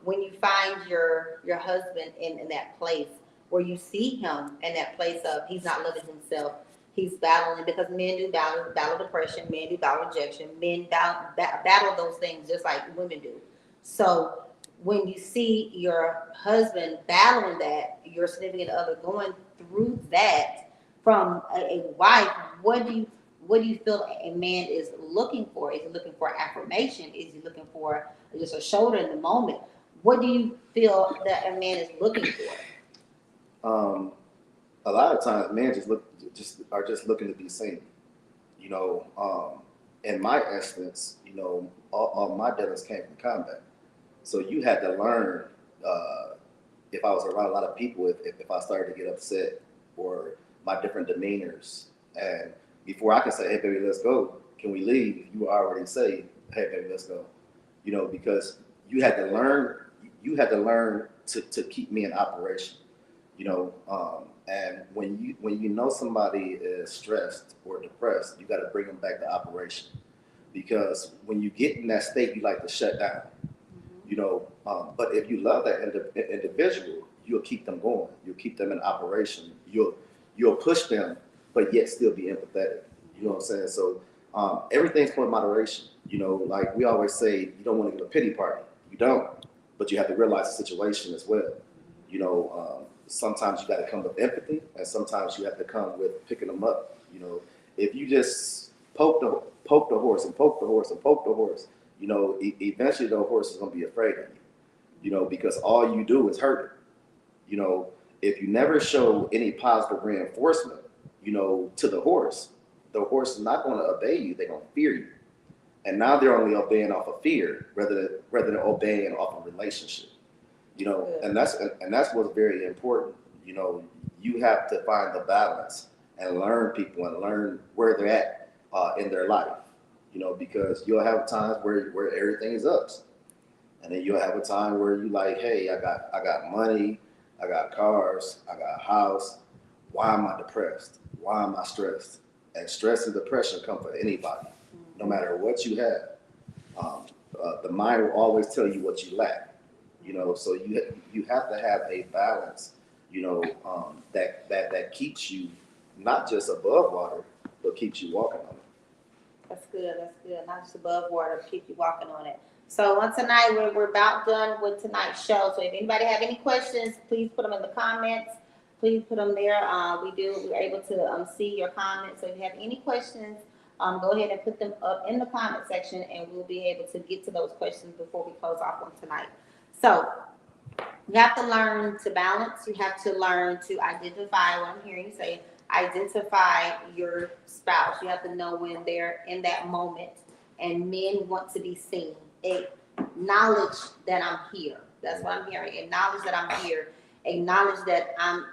[SPEAKER 2] When you find your husband in that place where you see him in that place of he's not loving himself, he's battling, because men do battle depression, men do battle rejection, men battle those things just like women do. So when you see your husband battling that, your significant other going through that, from a wife, what do you feel a man is looking for? Is he looking for affirmation? Is he looking for just a shoulder in the moment? What do you feel that a man is looking for?
[SPEAKER 3] A lot of times, men are just looking to be seen. In my instance, all my dealings came from combat. So you had to learn if I was around a lot of people, if I started to get upset or my different demeanors, and before I can say, hey baby, let's go, can we leave? You already say, hey baby, let's go. You know, because you had to learn to keep me in operation. You know, and when you know somebody is stressed or depressed, you got to bring them back to operation, because when you get in that state, you like to shut down. You know, but if you love that individual, you'll keep them going. You'll keep them in operation. You'll push them, but yet still be empathetic. You know what I'm saying? So everything's for moderation. You know, like we always say, you don't want to give a pity party. You don't, but you have to realize the situation as well. You know, sometimes you got to come with empathy, and sometimes you have to come with picking them up. You know, if you just poke the horse and poke the horse and poke the horse, you know, eventually the horse is going to be afraid of you, you know, because all you do is hurt it. You know, if you never show any positive reinforcement, you know, to the horse is not going to obey you. They're going to fear you. And now they're only obeying off of fear rather than obeying off of relationship. You know, and that's what's very important. You know, you have to find the balance and learn people and learn where they're at in their life. You know, because you'll have times where everything is ups, and then you'll have a time where you like, hey, I got money, I got cars, I got a house. Why am I depressed? Why am I stressed? And stress and depression come for anybody, no matter what you have. The mind will always tell you what you lack. You know, so you have to have a balance. You know, that keeps you not just above water, but keeps you walking on it.
[SPEAKER 2] That's good. That's good. Not just above water, keep you walking on it. So on tonight, we're about done with tonight's show. So if anybody have any questions, please put them in the comments. Please put them there. We're able to see your comments. So if you have any questions, go ahead and put them up in the comment section, and we'll be able to get to those questions before we close off on tonight. So you have to learn to balance. You have to learn to identify what I'm hearing you say. Identify your spouse. You have to know when they're in that moment, and men want to be seen. Acknowledge that I'm here. That's what I'm hearing. Acknowledge that I'm here. Acknowledge that I'm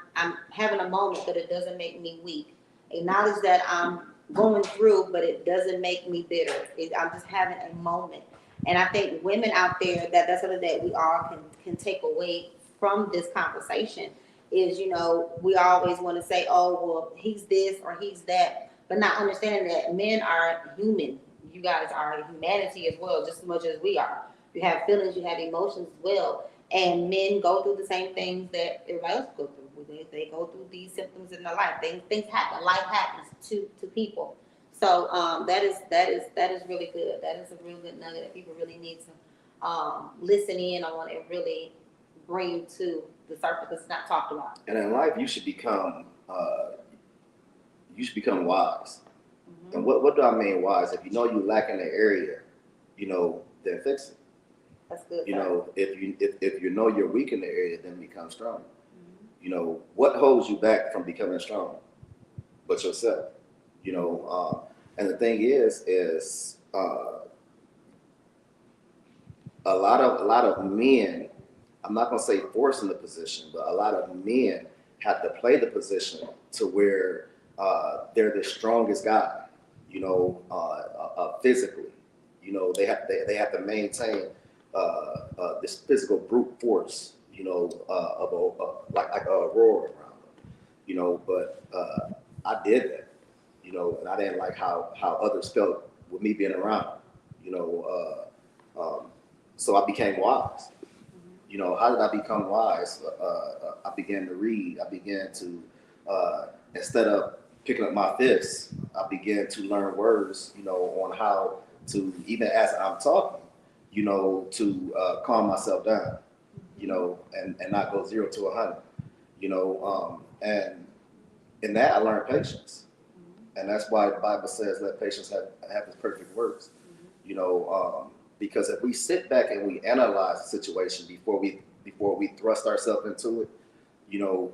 [SPEAKER 2] having a moment, but it doesn't make me weak. Acknowledge that I'm going through, but it doesn't make me bitter. I'm just having a moment. And I think women out there, that's something that we all can take away from this conversation. Is, you know, we always want to say, oh, well, he's this or he's that, but not understanding that men are human. You guys are humanity as well, just as much as we are. You have feelings, you have emotions as well, and men go through the same things that everybody else go through. They go through these symptoms in their life. Things happen. Life happens to people. So that is really good. That is a real good nugget that people really need to listen in on and really bring to the surface that's not talked about. And
[SPEAKER 3] in life, you should become wise. Mm-hmm. And what do I mean wise? If you know you lack in the area, you know, then fix it.
[SPEAKER 2] That's good.
[SPEAKER 3] You know, if you know you're weak in the area, then become strong. Mm-hmm. You know, what holds you back from becoming strong? But yourself. You know, and the thing is a lot of men. I'm not going to say forcing the position, but a lot of men have to play the position to where they're the strongest guy, you know, physically. You know, they have to maintain this physical brute force, you know, like a roar around them, you know. But I did that, you know, and I didn't like how others felt with me being around, you know. So I became wise. You know, how did I become wise? I began to read. I began to, instead of picking up my fists, I began to learn words, you know, on how to, even as I'm talking, you know, to calm myself down, you know, and not go 0 to 100, you know. And in that, I learned patience. And that's why the Bible says, let patience have its perfect works, you know. Because if we sit back and we analyze the situation before we thrust ourselves into it, you know,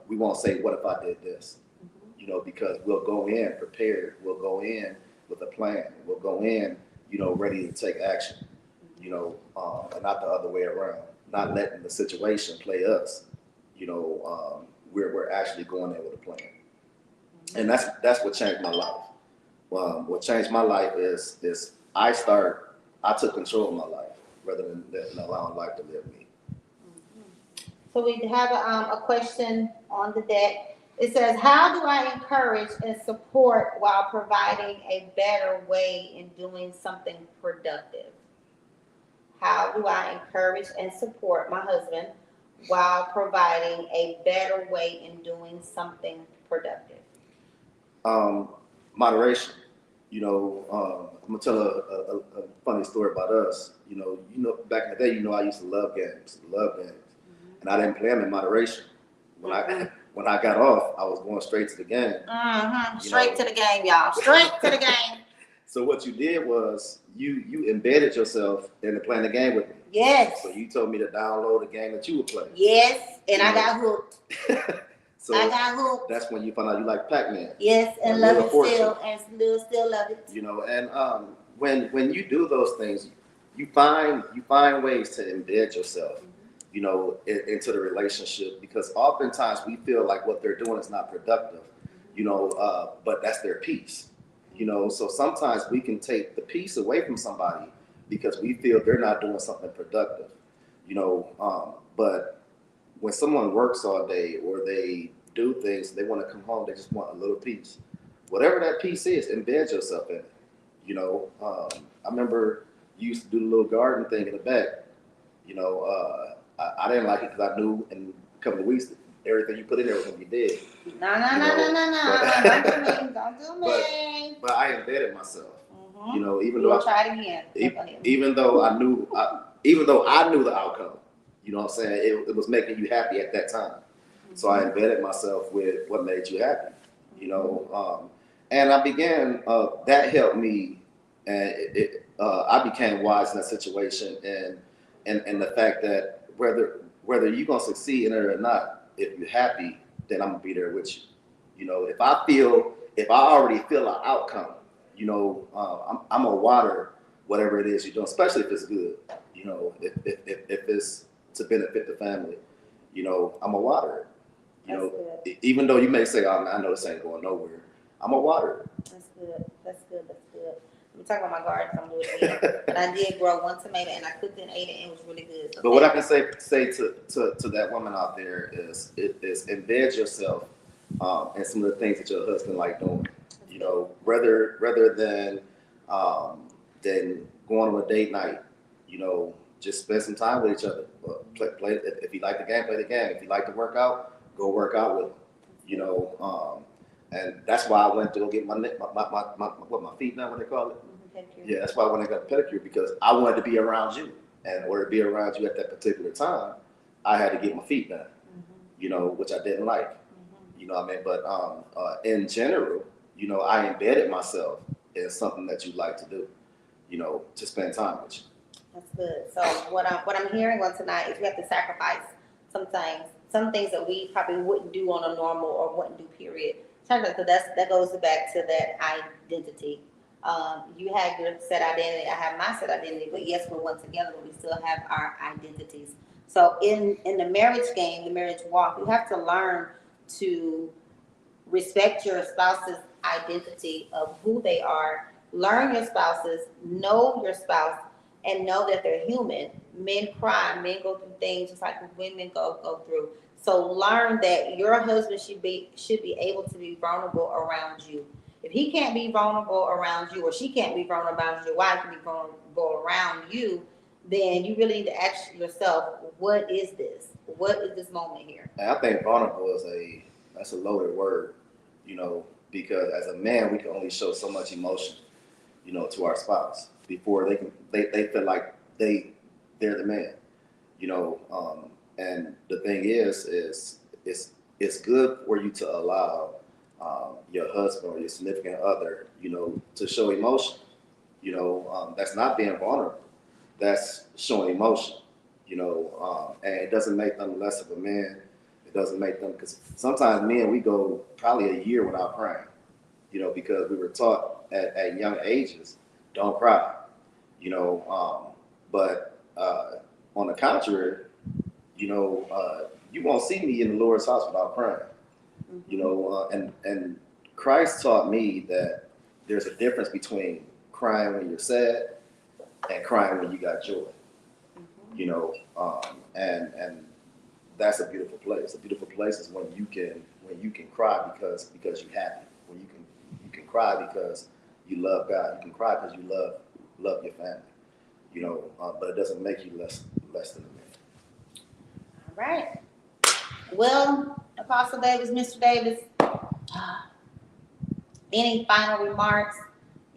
[SPEAKER 3] we won't say, what if I did this? Mm-hmm. You know, because we'll go in prepared. We'll go in with a plan. We'll go in, you know, ready to take action, you know, and not the other way around. not letting the situation play us. We're actually going there with a plan, and that's what changed my life. What changed my life is I took control of my life rather than allowing life to live me.
[SPEAKER 2] So we have a question on the deck. It says, how do I encourage and support while providing a better way in doing something productive? How do I encourage and support my husband while providing a better way in doing something productive?
[SPEAKER 3] Moderation. I'm gonna tell a funny story about us. Back in the day, I used to love games, and I didn't play them in moderation. When I got off, I was going straight to the game.
[SPEAKER 2] Straight to the game, y'all. Straight to the game.
[SPEAKER 3] So what you did was you embedded yourself into playing the game with me.
[SPEAKER 2] Yes.
[SPEAKER 3] So you told me to download a game that you would play.
[SPEAKER 2] Yes, and I got hooked.
[SPEAKER 3] So
[SPEAKER 2] I got hooked.
[SPEAKER 3] That's when you found out you like Pac-Man.
[SPEAKER 2] Yes, and love it still, and still love it.
[SPEAKER 3] And when you do those things, you find ways to embed yourself, into the relationship, because oftentimes we feel like what they're doing is not productive, but that's their peace. So sometimes we can take the peace away from somebody because we feel they're not doing something productive, but when someone works all day or they do things, they want to come home, they just want a little peace. Whatever that peace is, embed yourself in it. I remember you used to do the little garden thing in the back. I didn't like it because I knew in a couple of weeks everything you put in there was going to be dead.
[SPEAKER 2] No. Don't do me.
[SPEAKER 3] But I embedded myself.
[SPEAKER 2] Even though try it again.
[SPEAKER 3] Even though I knew the outcome, what I'm saying, it was making you happy at that time. So I embedded myself with what made you happy, and I began. That helped me, and I became wise in that situation, and the fact that whether you're gonna succeed in it or not, if you're happy, then I'm gonna be there with you. If I already feel an outcome, I'm gonna water whatever it is you're doing, especially if it's good. If it's to benefit the family, I'm gonna water it. Even though you may say, "Oh, I know this ain't going nowhere," I'm gonna water it.
[SPEAKER 2] That's good. I'm talking about my garden, so I'm doing it again. But I did grow one tomato, and I cooked it and ate it, and it was really good. So
[SPEAKER 3] but what I can say to that woman out there is embed yourself in some of the things that your husband like doing. Rather than going on a date night, just spend some time with each other. Play. If you like the game, play the game. If you like to work out, go work out with them. And that's why I went to go get my feet now, what they call it. Yeah, that's why I went and got a pedicure, because I wanted to be around you, and in order to be around you at that particular time, I had to get my feet done. Which I didn't like. But in general, I embedded myself in something that you like to do. To spend time with you. That's
[SPEAKER 2] good. So what I'm hearing on tonight is we have to sacrifice some things that we probably wouldn't do on a normal or wouldn't do, period. So that goes back to that identity. You have your set identity, I have my set identity, but yes, we're one together, but we still have our identities. So in the marriage game, the marriage walk, you have to learn to respect your spouse's identity of who they are, learn your spouses, know your spouse, and know that they're human. Men cry, men go through things just like women go through. So learn that your husband should be able to be vulnerable around you. If he can't be vulnerable around you, or she can't be vulnerable around your wife can be vulnerable around you, then you really need to ask yourself, what is this? What is this moment here?
[SPEAKER 3] And I think vulnerable that's a loaded word, because as a man we can only show so much emotion, to our spouse before they feel like they're the man, and the thing is it's good for you to allow your husband or your significant other, to show emotion. That's not being vulnerable. That's showing emotion. And it doesn't make them less of a man. It doesn't make them, because sometimes men, we go probably a year without crying, because we were taught at young ages, don't cry, but on the contrary, You know, you won't see me in the Lord's house without crying. You know, and Christ taught me that there's a difference between crying when you're sad and crying when you got joy. You know, and that's a beautiful place. A beautiful place is when you can cry because you're happy. When you can cry because you love God. You can cry because you love your family. You know, but it doesn't make you less than a man.
[SPEAKER 2] All right. Well, Apostle Davis, Mr. Davis, any final remarks?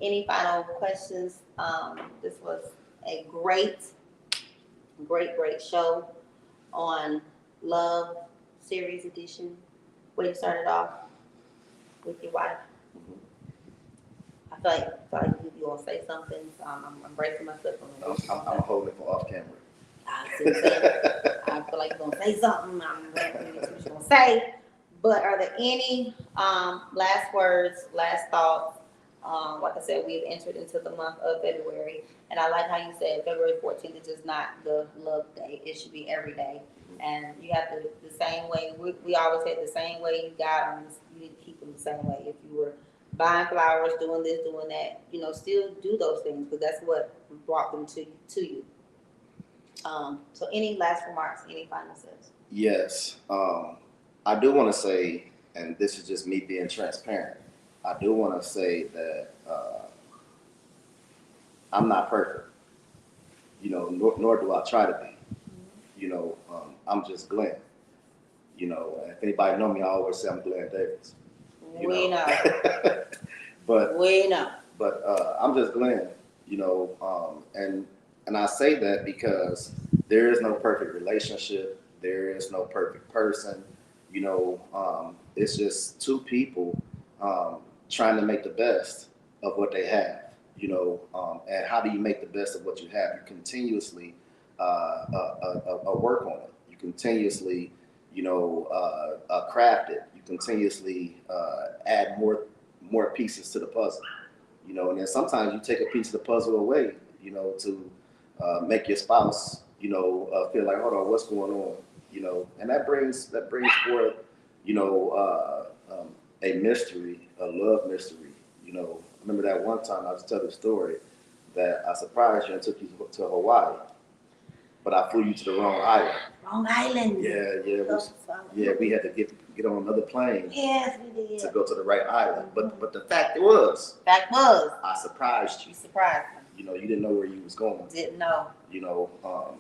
[SPEAKER 2] Any final questions? This was a great show on Love Series Edition. Where you started off with your wife. I feel like you want to say something, so I'm bracing myself on it.
[SPEAKER 3] I'm holding it for off camera.
[SPEAKER 2] I feel like you're going to say something. I'm going to what you're going to say. But are there any last words, last thoughts? Like I said, we've entered into the month of February. And I like how you said February 14th is just not the love day. It should be every day. And you have to, the same way, we always say the same way you got them, you need to keep them the same way. If you were buying flowers, doing this, doing that, you know, still do those things because that's what brought them to you. So any last remarks, any final says?
[SPEAKER 3] Yes. I do want to say, and this is just me being transparent, I do want to say that I'm not perfect, you know, nor do I try to be. You know, I'm just Glenn. You know, if anybody know me, I always say I'm Glenn Davis.
[SPEAKER 2] We know.
[SPEAKER 3] But
[SPEAKER 2] we know.
[SPEAKER 3] But I'm just Glenn. You know, and I say that because there is no perfect relationship. There is no perfect person. You know, it's just two people trying to make the best of what they have. You know, and how do you make the best of what you have? You continuously work on it. You continuously, you know, craft it. You continuously add more pieces to the puzzle. You know, and then sometimes you take a piece of the puzzle away. You know, to make your spouse, you know, feel like, hold on, what's going on? You know, and that brings forth, you know, a mystery, a love mystery. You know, I remember that one time I was telling the story that I surprised you and took you to Hawaii, but I flew you to the wrong island.
[SPEAKER 2] Wrong island.
[SPEAKER 3] Yeah, we had to get on another plane.
[SPEAKER 2] Yes, we did.
[SPEAKER 3] To go to the right island. But the fact was, I surprised you.
[SPEAKER 2] You surprised me.
[SPEAKER 3] You know, you didn't know where you was going.
[SPEAKER 2] Didn't know.
[SPEAKER 3] You know,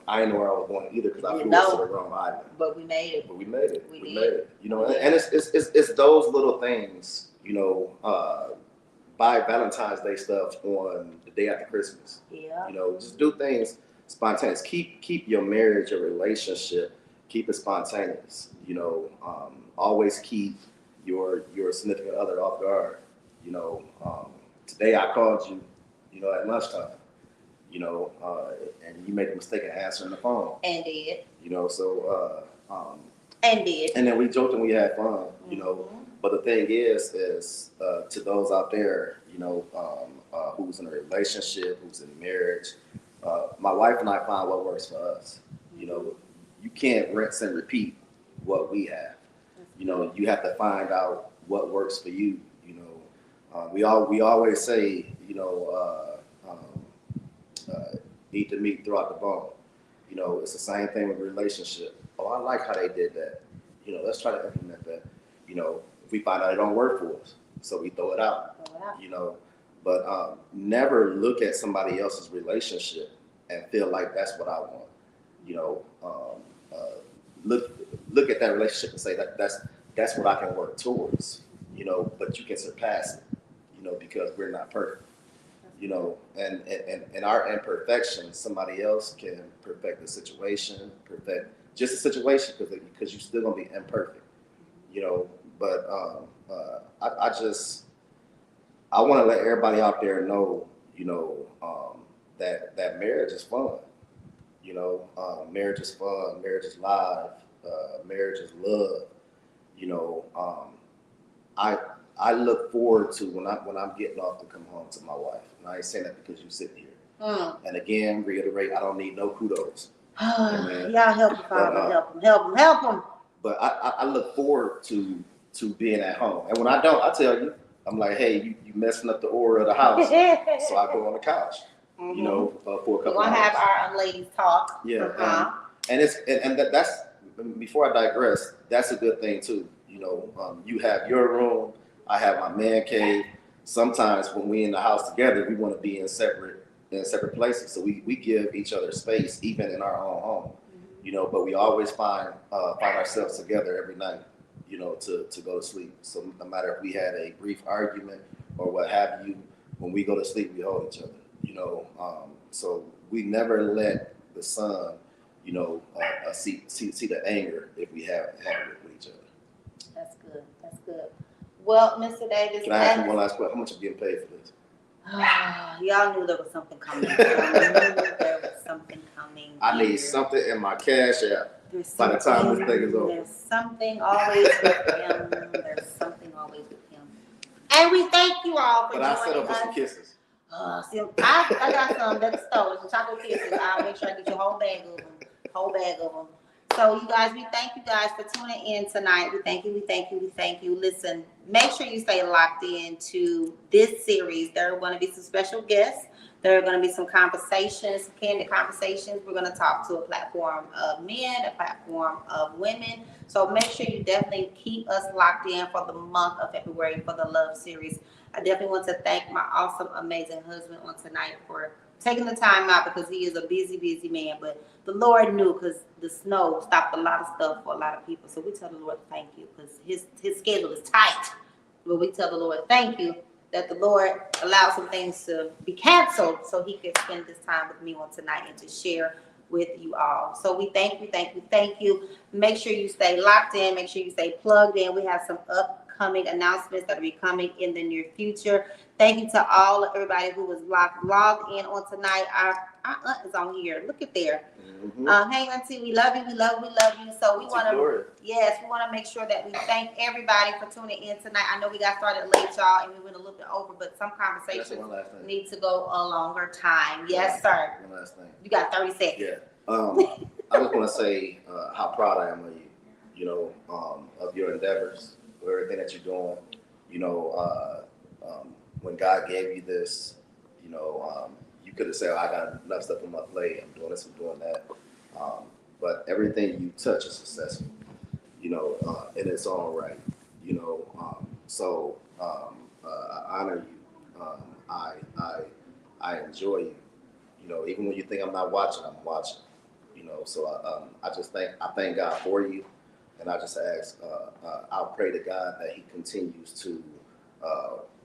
[SPEAKER 3] I didn't know where I was going either because I flew us to the wrong island.
[SPEAKER 2] But we made it.
[SPEAKER 3] We made it.
[SPEAKER 2] We
[SPEAKER 3] made it. You know, and it's those little things. You know, buy Valentine's Day stuff on the day after Christmas.
[SPEAKER 2] Yeah.
[SPEAKER 3] You know, just do things spontaneous. Keep your marriage, your relationship, keep it spontaneous. You know, always keep your significant other off guard. You know, today I called you, you know, at lunchtime. You know, and you made the mistake of answering the phone.
[SPEAKER 2] And did.
[SPEAKER 3] You know, so
[SPEAKER 2] and did.
[SPEAKER 3] And then we joked and we had fun. You know, but the thing is to those out there, you know, who's in a relationship, who's in marriage. My wife and I find what works for us. You know, you can't rinse and repeat what we have. You know, you have to find out what works for you. You know, we always say, you know, eat the meat, throw out the bone. You know, it's the same thing with a relationship. Oh, I like how they did that. You know, let's try to implement that. You know, if we find out it don't work for us, so we throw it out. You know, but never look at somebody else's relationship and feel like that's what I want. You know, look at that relationship and say that's what I can work towards. You know, but you can surpass it. You know, because we're not perfect. You know, and our imperfection, somebody else can perfect the situation, perfect just the situation because you're still gonna be imperfect. You know, but I want to let everybody out there know, you know, that marriage is fun. You know, marriage is fun, marriage is live, marriage is love. You know, I look forward to when I'm getting off to come home to my wife. And I ain't saying that because you're sitting here. And again, reiterate, I don't need no kudos. Amen.
[SPEAKER 2] Y'all help him, Father. Help him.
[SPEAKER 3] But I look forward to being at home. And when I don't, I tell you, I'm like, hey, you messing up the aura of the house. So I go on the couch, you know, for a couple
[SPEAKER 2] We're gonna
[SPEAKER 3] hours.
[SPEAKER 2] have our ladies talk.
[SPEAKER 3] Yeah, and that's before I digress. That's a good thing too. You know, you have your room, I have my man cave. Sometimes when we in the house together, we want to be in separate places. So we give each other space, even in our own home. You know, but we always find ourselves together every night, you know, to go to sleep. So no matter if we had a brief argument or what have you, when we go to sleep, we hold each other, you know. So we never let the sun, you know, see the anger if we have it with each other.
[SPEAKER 2] That's good. That's good. Well, Mr. Davis.
[SPEAKER 3] Can I ask you one last question? How much are you getting paid for this?
[SPEAKER 2] Y'all knew there was something coming.
[SPEAKER 3] I need something in my cash app by the time this thing is over.
[SPEAKER 2] There's something always with him. There's something always with him. And we thank you all for joining us.
[SPEAKER 3] But I set up for some kisses.
[SPEAKER 2] See, I got some at the store, some chocolate kisses. I'll make sure I get you a whole bag of them. So you guys, we thank you guys for tuning in tonight. We thank you. Listen, make sure you stay locked in to this series. There are going to be some special guests. There are going to be some conversations, some candid conversations. We're going to talk to a platform of men, a platform of women. So make sure you definitely keep us locked in for the month of February for the Love series. I definitely want to thank my awesome, amazing husband on tonight for taking the time out because he is a busy, busy man. But the Lord knew because the snow stopped a lot of stuff for a lot of people. So we tell the Lord thank you because his schedule is tight. But we tell the Lord thank you that the Lord allowed some things to be canceled so he could spend this time with me on tonight and to share with you all. So we thank you. Make sure you stay locked in. Make sure you stay plugged in. We have some upcoming announcements that will be coming in the near future. Thank you to everybody who was logged in on tonight. Our aunt is on here. Look at there. Hey, auntie, we love you. So we want to make sure that we thank everybody for tuning in tonight. I know we got started late, y'all, and we went a little bit over, but some conversations need to go a longer time. Yes, sir.
[SPEAKER 3] One last thing.
[SPEAKER 2] You got 30 seconds.
[SPEAKER 3] Yeah. I just want to say how proud I am of you. You know, of your endeavors, of everything that you're doing. You know, when God gave you this, you know, you could have said, I got enough stuff on my plate. I'm doing this, I'm doing that. But everything you touch is successful, you know, in its own right, you know. So I honor you. I enjoy you. You know, even when you think I'm not watching, I'm watching. You know, so I thank God for you, and I just ask, I'll pray to God that He continues to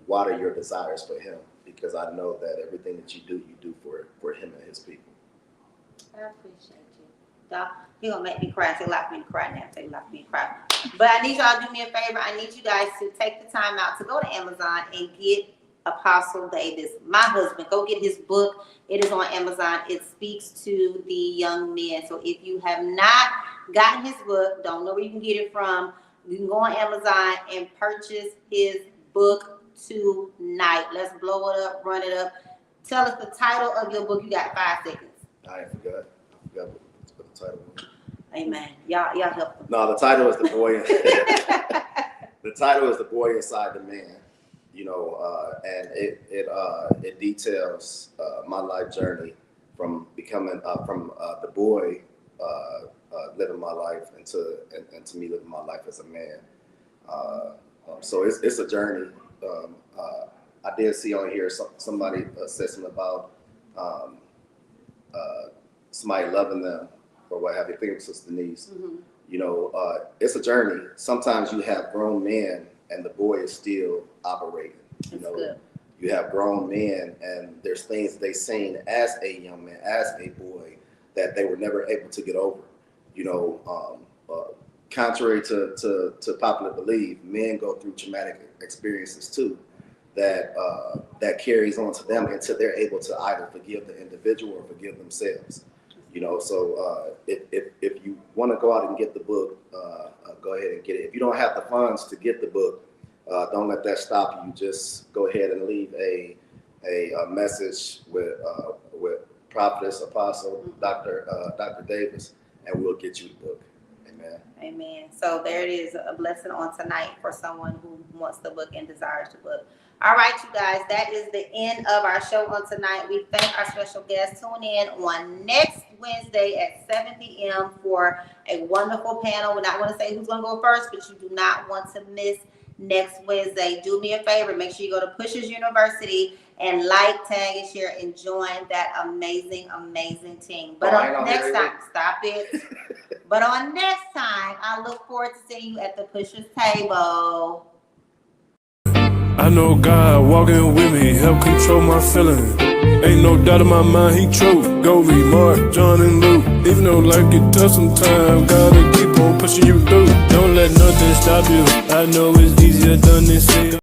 [SPEAKER 3] water your desires for Him, because I know that everything that you do for Him and His people.
[SPEAKER 2] I appreciate you. You're going to make me cry. Say a lot for me to cry now. Say a lot for me to cry. But I need y'all to do me a favor. I need you guys to take the time out to go to Amazon and get Apostle Davis, my husband. Go get his book. It is on Amazon. It speaks to the young men. So if you have not gotten his book, don't know where you can get it from, you can go on Amazon and purchase his book tonight. Let's blow it up, run it up. Tell us the title of your book. You got 5 seconds.
[SPEAKER 3] I forgot what the title was.
[SPEAKER 2] Amen. Y'all help them.
[SPEAKER 3] No, the title is The Boy. The title is The Boy Inside the Man. You know, and it details my life journey from becoming from the boy living my life and to me living my life as a man. So it's a journey. I did see on here somebody said something about somebody loving them or what have you. I think it was Sister Denise. Mm-hmm. You know, it's a journey. Sometimes you have grown men and the boy is still operating. You know, good. You have grown men and there's things they seen as a young man, as a boy, that they were never able to get over. You know, contrary to popular belief, men go through traumatic experiences too, that carries on to them until they're able to either forgive the individual or forgive themselves. You know, so if you want to go out and get the book, go ahead and get it. If you don't have the funds to get the book, don't let that stop you. Just go ahead and leave a message with Prophetess, Apostle, Dr. Davis, and we'll get you the book. Amen.
[SPEAKER 2] Amen. So there it is, a blessing on tonight for someone who wants the book and desires the book. All right, you guys, that is the end of our show on tonight. We thank our special guests. Tune in on next Wednesday at 7 p.m. for a wonderful panel. We're not going to say who's going to go first, but you do not want to miss next Wednesday. Do me a favor. Make sure you go to Pushers University and like, tag, and share and join that amazing, amazing team. But on next time, stop it. But on next time, I look forward to seeing you at the Pushers table.
[SPEAKER 1] I know God walking with me, help control my feelings. Ain't no doubt in my mind, he true. Go read Mark, John, and Luke. Even though life get tough sometimes, gotta keep on pushing you through. Don't let nothing stop you. I know it's easier done than said.